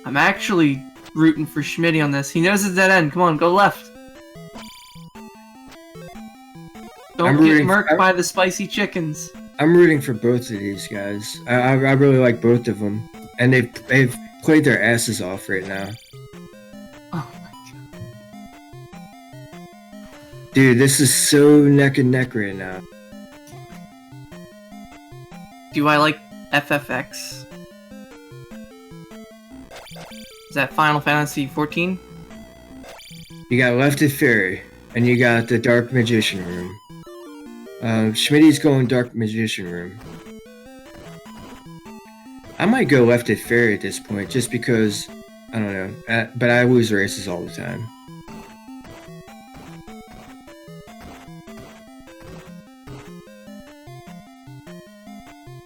I'm actually rooting for Schmidty on this. He knows it's dead end. Come on, go left. Don't get murked by the spicy chickens. I'm rooting for both of these guys. I really like both of them, and they've played their asses off right now. Oh my god, dude, this is so neck and neck right now. Do I like FFX? Is that Final Fantasy 14? You got Lefted Fairy, and you got the Dark Magician room. Schmidty's going Dark Magician room. I might go Lefted Fairy at this point, just because, I don't know, but I lose races all the time.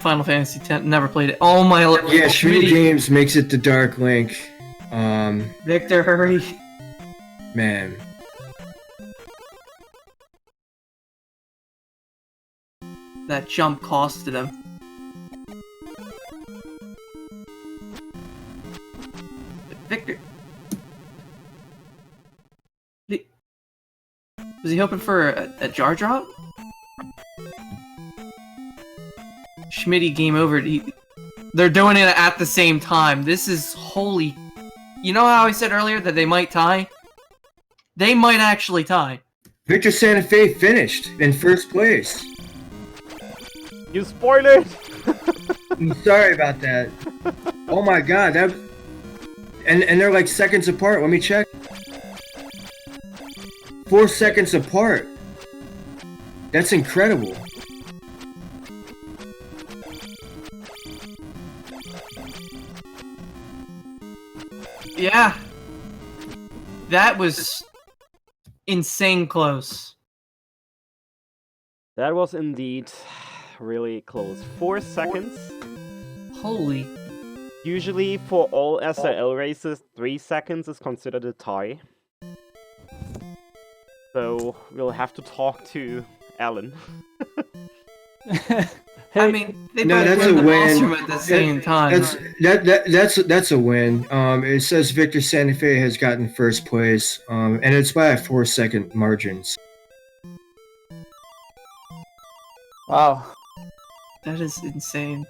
Final Fantasy X, never played it. Oh my... Yeah, Schmidty Games makes it to Dark Link. Victor, hurry. Man. That jump costed him. Victor. Was he hoping for a jar drop? Schmidtty game over. They're doing it at the same time. This is holy. You know how I said earlier that they might tie? They might actually tie. VictorSantafe finished in first place. You spoiled it! I'm sorry about that. Oh my god, that. And they're like seconds apart. Let me check. 4 seconds apart. That's incredible. Yeah. That was insane close. That was indeed really close. 4 seconds. Holy. Usually for all SRL races, 3 seconds is considered a tie. So we'll have to talk to Alan. I mean, they No, both that's win a the win. Monstrum at the same time. That's a win. It says VictorSantafe has gotten first place, and it's by a 4-second margin. Wow. That is insane.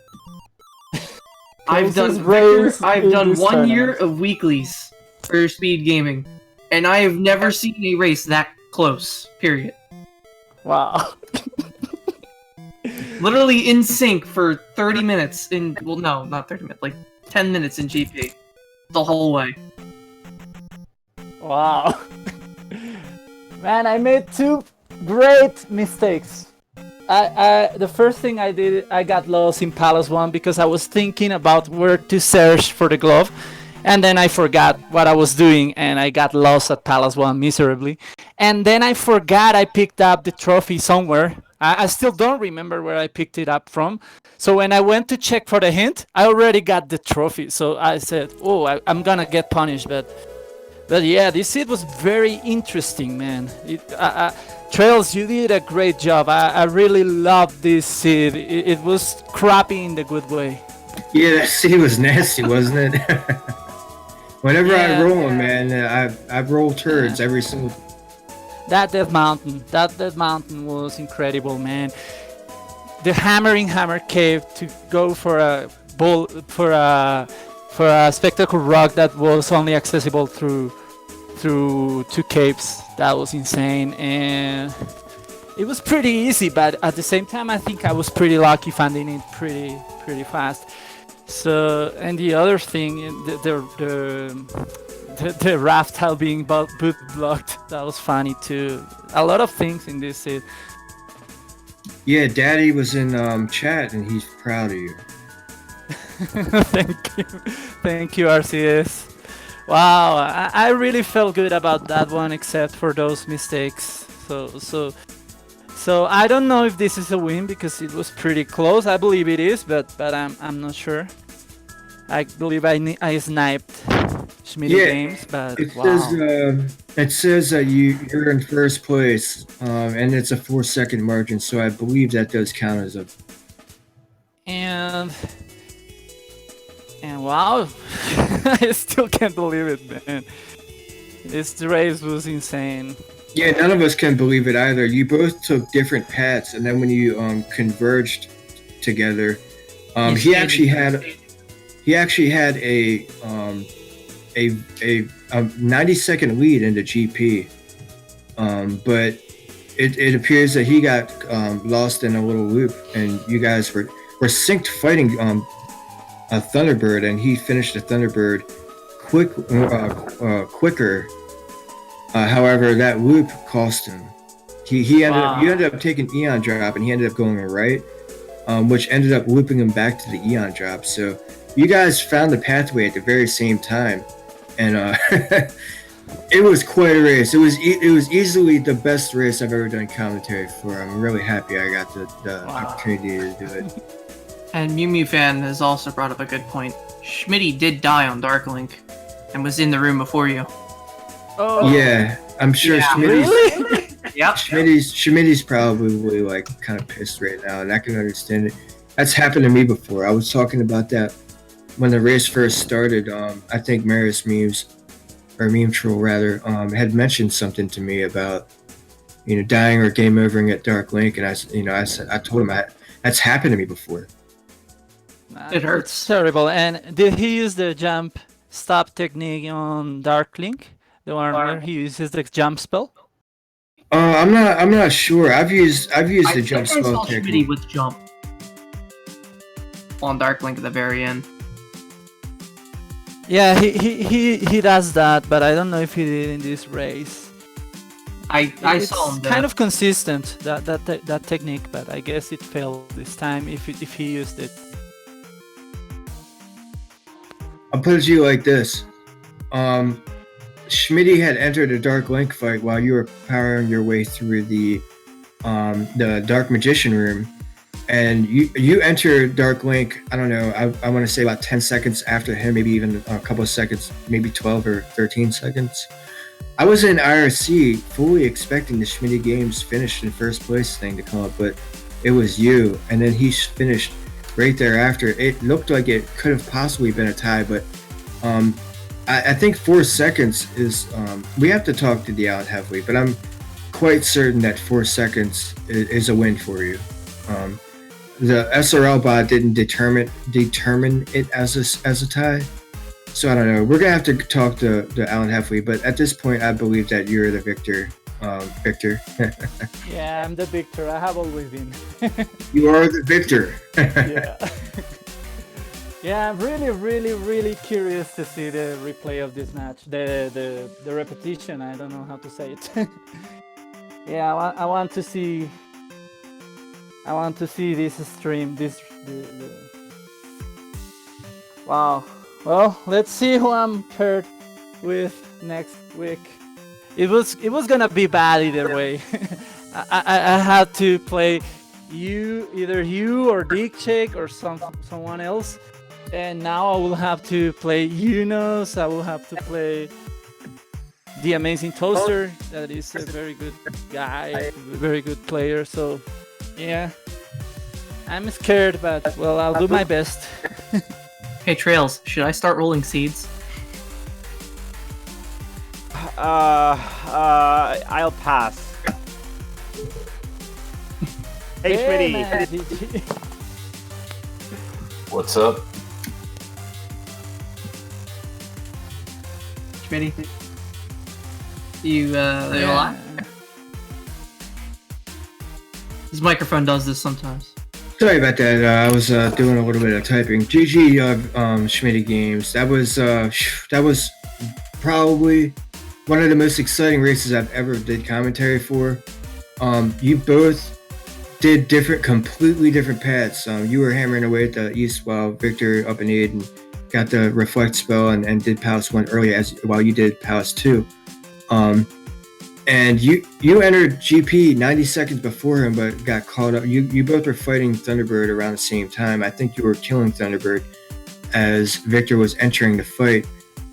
Closest race I've in done this 1 year tournament. of weeklies for speed gaming, and I have never seen a race that close. Period. Wow. Literally in sync for 30 minutes in. Well, no, not 30 minutes. Like 10 minutes in GP, the whole way. Wow. Man, I made 2 great mistakes. The first thing I did, I got lost in Palace 1 because I was thinking about where to search for the glove, and then I forgot what I was doing, and I got lost at Palace 1 miserably. And then I forgot I picked up the trophy somewhere. I still don't remember where I picked it up from. So when I went to check for the hint, I already got the trophy. So I said, oh, I'm gonna get punished. But yeah, this seed was very interesting, man. Trails, you did a great job. I really loved this seed. It was crappy in the good way. Yeah, that seed was nasty, wasn't it? Whenever I roll them, man, I roll turds every single. That Death Mountain was incredible, man. The Hammering Hammer Cave to go for a spectacle rock that was only accessible through 2 caves. That was insane, and it was pretty easy. But at the same time, I think I was pretty lucky finding it pretty fast. So, and the other thing, the raft tile being boot blocked, that was funny too. A lot of things in this set. Yeah, Daddy was in chat, and he's proud of you. Thank you, RCS. Wow, I really felt good about that one, except for those mistakes. So I don't know if this is a win because it was pretty close. I believe it is, but I'm not sure. I believe I sniped Schmidtty games, but it says that you're in first place, and it's a 4-second margin. So I believe that does count as a. And wow, I still can't believe it, man. This race was insane. Yeah, none of us can believe it either. You both took different paths, and then when you converged together, he actually had a 90-second lead into GP, but it appears that he got lost in a little loop, and you guys were synced fighting a Thunderbird, and he finished the Thunderbird quicker. However, that loop cost him. You ended up taking Eon Drop, and he ended up going right, which ended up looping him back to the Eon Drop. So you guys found the pathway at the very same time, and it was quite a race. It was easily the best race I've ever done commentary for. I'm really happy I got the opportunity to do it. And Mew Mew Fan has also brought up a good point. Schmidtty did die on Darklink, and was in the room before you. Oh Yeah, I'm sure Schmidty's. really? Yep. Schmidty's probably like kind of pissed right now, and I can understand it. That's happened to me before. I was talking about that when the race first started, I think Marius Memes, or Meme Troll rather, had mentioned something to me about, dying or game overing at Dark Link, and I told him that's happened to me before. It hurts. It's terrible. And did he use the jump stop technique on Dark Link? The one where he uses the jump spell? I'm not sure. I've used the jump I spell saw Schmidtty technique. with jump on Dark Link at the very end. Yeah, he does that, but I don't know if he did in this race. I It's saw him kind of consistent, that technique, but I guess it failed this time if he used it. I'll put it to you like this. Schmidtty had entered a Dark Link fight while you were powering your way through the Dark Magician room, and you entered Dark Link. I don't know. I want to say about 10 seconds after him, maybe even a couple of seconds, maybe 12 or 13 seconds. I was in IRC fully expecting the Schmidtty Games finished in first place thing to come up, but it was you, and then he finished right thereafter. It looked like it could have possibly been a tie, but I think 4 seconds is. We have to talk to the out heavily, but I'm quite certain that 4 seconds is a win for you. The SRL bot didn't determine it as a tie, so I don't know. We're gonna have to talk to Alan Heffley, but at this point, I believe that you're the victor. Victor. Yeah, I'm the victor. I have always been. You are the victor. Yeah. Yeah, I'm really curious to see the replay of this match. The repetition. I don't know how to say it. Yeah, I want to see. I want to see this stream. Wow. Well, let's see who I'm paired with next week. It was gonna be bad either way. I had to play either you or Dick Check or someone else, and now I will have to play Yunus. I will have to play the Amazing Toaster. That is a very good guy, a very good player. So yeah, I'm scared, but well, I'll do my best. Hey Trails, should I start rolling seeds? I'll pass. Hey, Schmidtty. What's up? Schmidtty? You alive? His microphone does this sometimes. Sorry about that. I was doing a little bit of typing. GG Schmidtty Games. That was probably one of the most exciting races I've ever did commentary for. You both did completely different paths. You were hammering away at the east while Victor up and aid and got the reflect spell and did Palace 1 early while you did Palace 2. And you entered GP 90 seconds before him, but got caught up. You both were fighting Thunderbird around the same time. I think you were killing Thunderbird as Victor was entering the fight.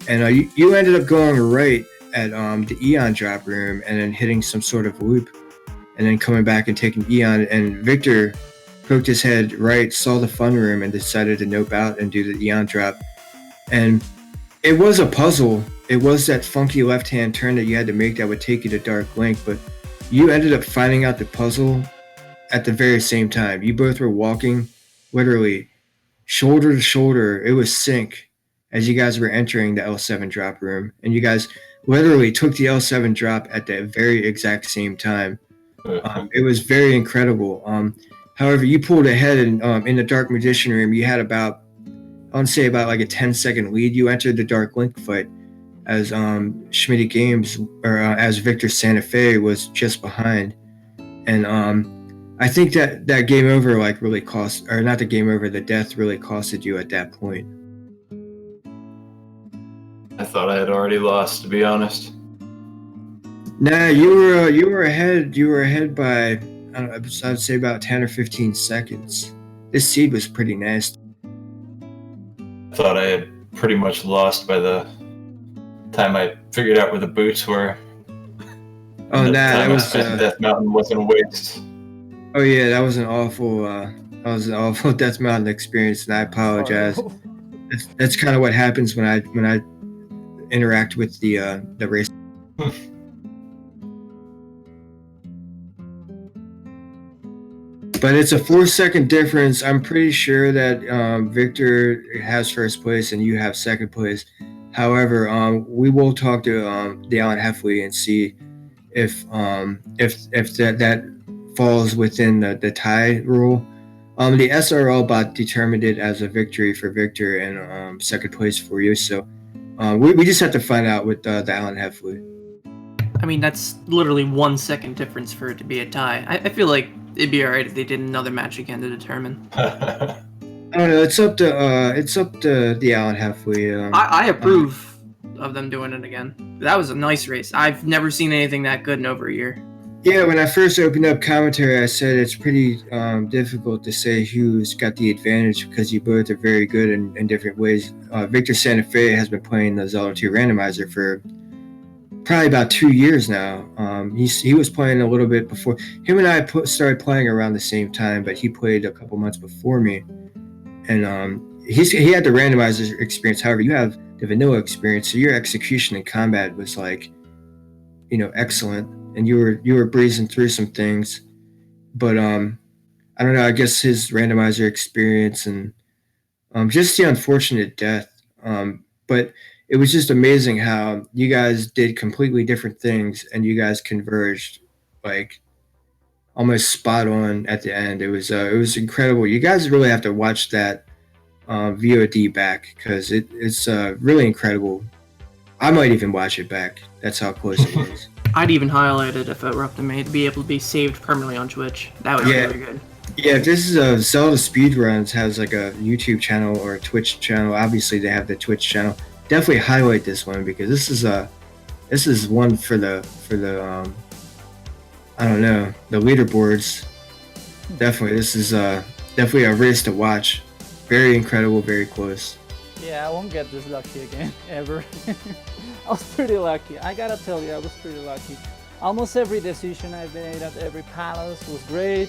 And you ended up going right at the Eon drop room and then hitting some sort of loop and then coming back and taking Eon. And Victor poked his head right, saw the fun room, and decided to nope out and do the Eon drop. And it was a puzzle. It was that funky left-hand turn that you had to make that would take you to Dark Link, but you ended up finding out the puzzle at the very same time. You both were walking literally shoulder to shoulder. It was sync as you guys were entering the L7 drop room, and you guys literally took the L7 drop at the very exact same time. It was very incredible. However, you pulled ahead in the Dark Magician room. You had about like a 10-second lead. You entered the Dark Link fight as Schmidtty Games, or as VictorSantafe was just behind. And I think that game over really cost, or not the game over, the death really costed you at that point. I thought I had already lost, to be honest. Nah, you were ahead. You were ahead by, I'd say about 10 or 15 seconds. This seed was pretty nasty. I thought I had pretty much lost by the time I figured out where the boots were. Oh, nah, that was Death Mountain wasn't a waste. Oh yeah, that was an awful Death Mountain experience, and I apologize. That's kind of what happens when I interact with the race. But it's a 4-second difference. I'm pretty sure that Victor has first place and you have second place. However, we will talk to the Alan Heffley and see if that falls within the tie rule. The SRL bot determined it as a victory for Victor and second place for you. So we just have to find out with the Alan Heffley. I mean, that's literally 1 second difference for it to be a tie. I feel like it'd be alright if they did another match again to determine. I don't know. It's up to the Alan Heffley. I approve of them doing it again. That was a nice race. I've never seen anything that good in over a year. Yeah, when I first opened up commentary, I said it's pretty difficult to say who's got the advantage because you both are very good in different ways. VictorSantafe has been playing the Zelda 2 randomizer for probably about 2 years now. He was playing a little bit before. Him and I started playing around the same time, but he played a couple months before me. And he had the randomizer experience. However, you have the vanilla experience, so your execution in combat was like, excellent. And you were breezing through some things, but I don't know. I guess his randomizer experience and just the unfortunate death. But it was just amazing how you guys did completely different things and you guys converged like almost spot on at the end. It was incredible. You guys really have to watch that VOD back because it's really incredible. I might even watch it back. That's how close it was. I'd even highlight it if it were up to me to be able to be saved permanently on Twitch. That would be really good. Yeah, if this is a Zelda Speedruns has like a YouTube channel or a Twitch channel, obviously they have the Twitch channel. Definitely highlight this one because this is one for the I don't know, the leaderboards. Definitely, this is definitely a race to watch. Very incredible, very close. Yeah, I won't get this lucky again, ever. I was pretty lucky. I gotta tell you, I was pretty lucky. Almost every decision I made at every palace was great.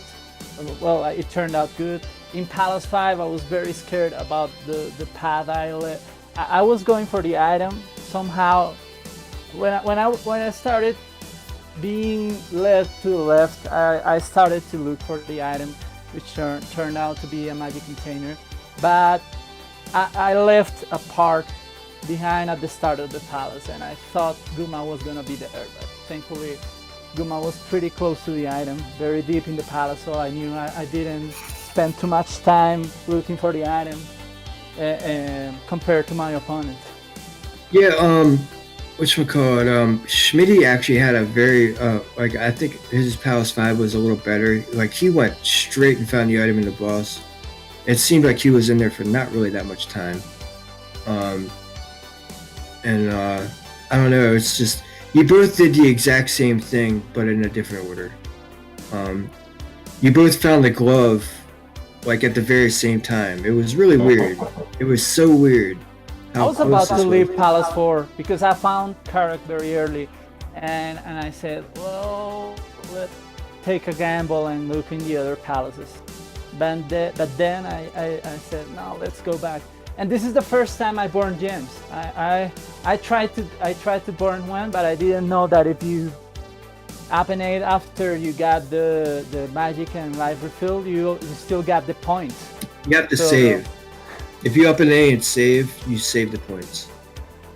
Well, it turned out good. In Palace 5, I was very scared about the path I led. I was going for the item. Somehow, when I started being led to the left, I started to look for the item, which turned out to be a magic container. But I left a part behind at the start of the palace, and I thought Guma was gonna be there, but thankfully Guma was pretty close to the item, very deep in the palace, so I knew I didn't spend too much time looking for the item compared to my opponent. Yeah, Schmidtty actually had a very I think his Palace 5 was a little better. Like he went straight and found the item in the boss. It seemed like he was in there for not really that much time. I don't know, it's just, you both did the exact same thing, but in a different order. You both found the glove, like at the very same time. It was really weird. It was so weird. I was about to leave Palace 4 because I found Karak very early, and I said, well, let's take a gamble and look in the other palaces. But then I said, no, let's go back. And this is the first time I burned gems. I tried to burn one, but I didn't know that if you appanate after you got the magic and life refill, you still got the points. You have to save. If you appanate and save, you save the points.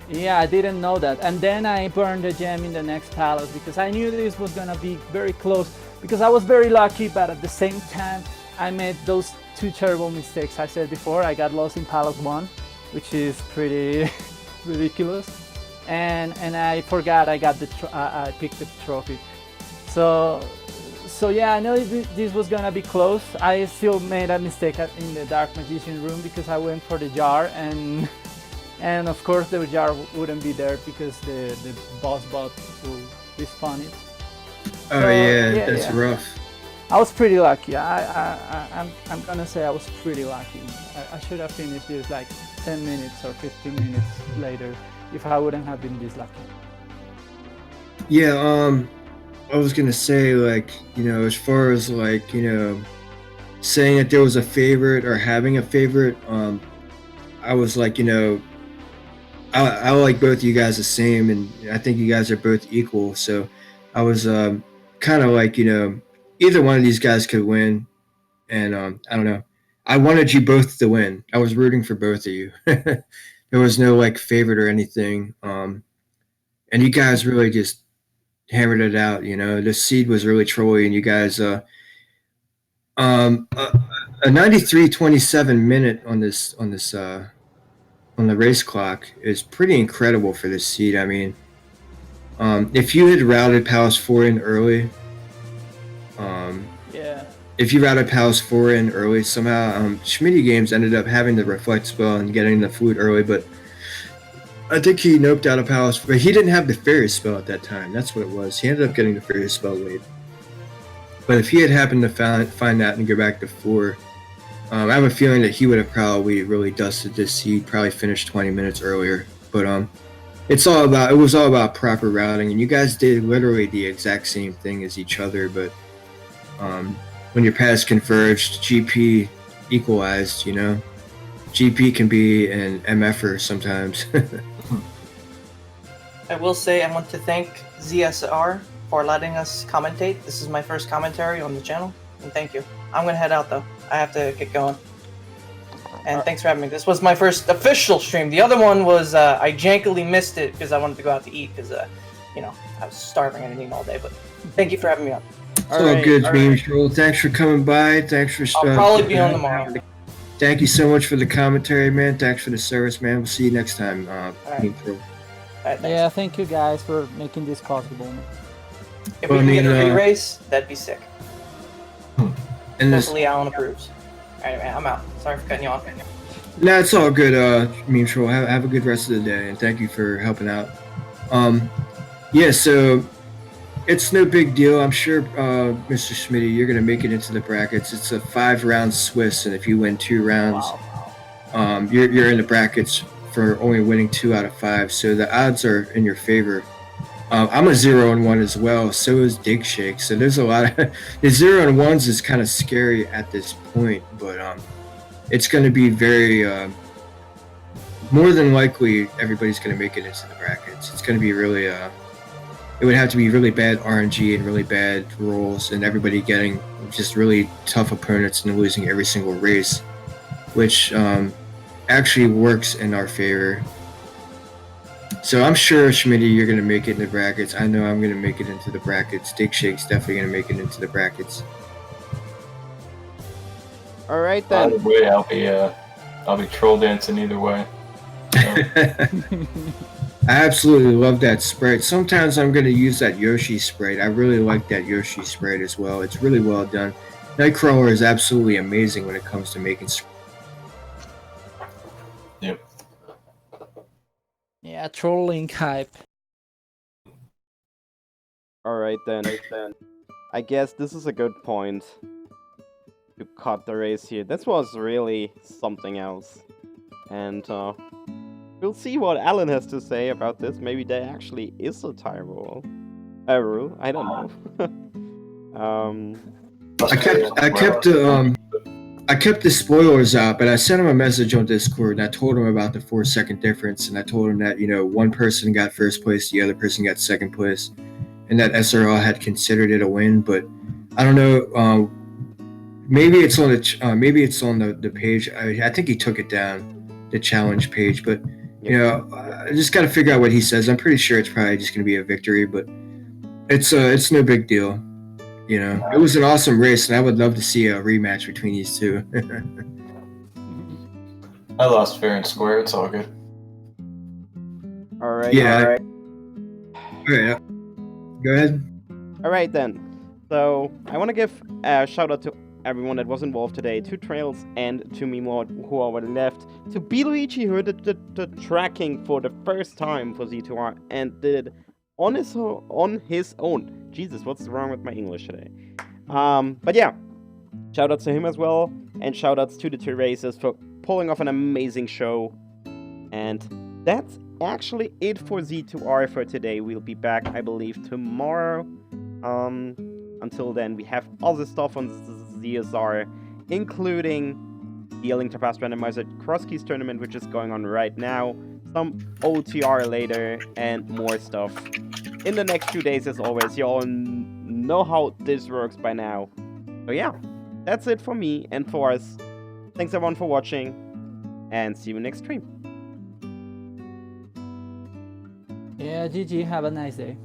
Yeah, I didn't know that. And then I burned the gem in the next palace because I knew this was gonna be very close because I was very lucky, but at the same time I made those two terrible mistakes I said before. I got lost in Palace 1, which is pretty ridiculous, and I forgot I picked the trophy. So yeah, I know this was gonna be close. I still made a mistake in the Dark Magician room because I went for the jar, and of course the jar wouldn't be there because the boss bot will respawn it. Oh so, yeah, that's rough. I was pretty lucky. I'm gonna say I was pretty lucky. I should have finished this like 10 minutes or 15 minutes later if I wouldn't have been this lucky. Yeah, I was gonna say, like, as far as like, saying that there was a favorite or having a favorite, I was like, I like both of you guys the same, and I think you guys are both equal. So I was kind of like, either one of these guys could win, and I don't know. I wanted you both to win. I was rooting for both of you. There was no like favorite or anything, and you guys really just hammered it out. The seed was really trolly, and you guys a 93:27 minute on the race clock is pretty incredible for this seed. I mean, if you had routed Palace 4 in early, Yeah. if you routed Palace 4 in early, somehow Schmidtty Games ended up having the reflect spell and getting the food early, but I think he noped out of Palace, but he didn't have the fairy spell at that time. That's what it was. He ended up getting the fairy spell late. But if he had happened to find that and go back to 4, I have a feeling that he would have probably really dusted this seed, probably finished 20 minutes earlier. But it was all about proper routing, and you guys did literally the exact same thing as each other. But when your paths converged, GP equalized. GP can be an MFer sometimes. I will say I want to thank Z2R for letting us commentate. This is my first commentary on the channel, and thank you. I'm gonna head out though. I have to get going. And thanks for having me. This was my first official stream. The other one was I jankily missed it because I wanted to go out to eat because I was starving and eating all day. But thank you for having me on. All good, Meme Troll. Thanks for coming by. Thanks for. I'll probably be on tomorrow. Thank you so much for the commentary, man. Thanks for the service, man. We'll see you next time, Meme Troll. Yeah, thank you guys for making this possible. If we can get a re-race, that'd be sick. And Hopefully Alan approves. Alright, man, I'm out. Sorry for cutting you off. No, it's all good, Meme Troll. Have a good rest of the day, and thank you for helping out. Yeah, so it's no big deal. I'm sure, Mr. Schmidtty, you're going to make it into the brackets. It's a 5-round Swiss, and if you win 2 rounds, you're in the brackets for only winning 2 out of 5. So the odds are in your favor. I'm a 0-1 as well. So is Dig Shake. So there's a lot of the 0-1s is kind of scary at this point, but it's going to be very more than likely everybody's going to make it into the brackets. It's going to be really it would have to be really bad RNG and really bad rolls, and everybody getting just really tough opponents and losing every single race, which actually works in our favor. So I'm sure, Schmidtty, you're going to make it in the brackets. I know I'm going to make it into the brackets. Dig Shake's definitely going to make it into the brackets. All right then. Either way, I'll be troll dancing either way. So. I absolutely love that sprite. Sometimes I'm going to use that Yoshi sprite. I really like that Yoshi sprite as well. It's really well done. Nightcrawler is absolutely amazing when it comes to making sprites. Yep. Yeah, trolling hype. Alright then. I guess this is a good point to cut the race here. This was really something else. And we'll see what Alan has to say about this. Maybe there actually is a time rule. A rule? I don't know. I kept the spoilers out, but I sent him a message on Discord, and I told him about the 4-second difference, and I told him that, one person got first place, the other person got second place, and that SRL had considered it a win, but I don't know, maybe it's on the page. I think he took it down, the challenge page, but, I just got to figure out what he says. I'm pretty sure it's probably just going to be a victory, but it's no big deal. It was an awesome race, and I would love to see a rematch between these two. I lost fair and square. It's all good. Alright. Yeah. Alright. Go ahead. Alright then. So, I want to give a shout out to everyone that was involved today, to Trails and to Mimod, who already left, to Luigi, who did the tracking for the first time for Z2R and did on his own. Jesus, what's wrong with my English today? But yeah, shoutouts to him as well, and shoutouts to the 2 races for pulling off an amazing show. And that's actually it for Z2R for today. We'll be back, I believe, tomorrow. Until then, we have other stuff on ZSR, including Link to Past Randomizer Cross Keys tournament, which is going on right now, some OTR later, and more stuff in the next few days. As always, you all know how this works by now. So yeah, that's it for me and for us. Thanks everyone for watching, and see you next stream. Yeah, GG, have a nice day.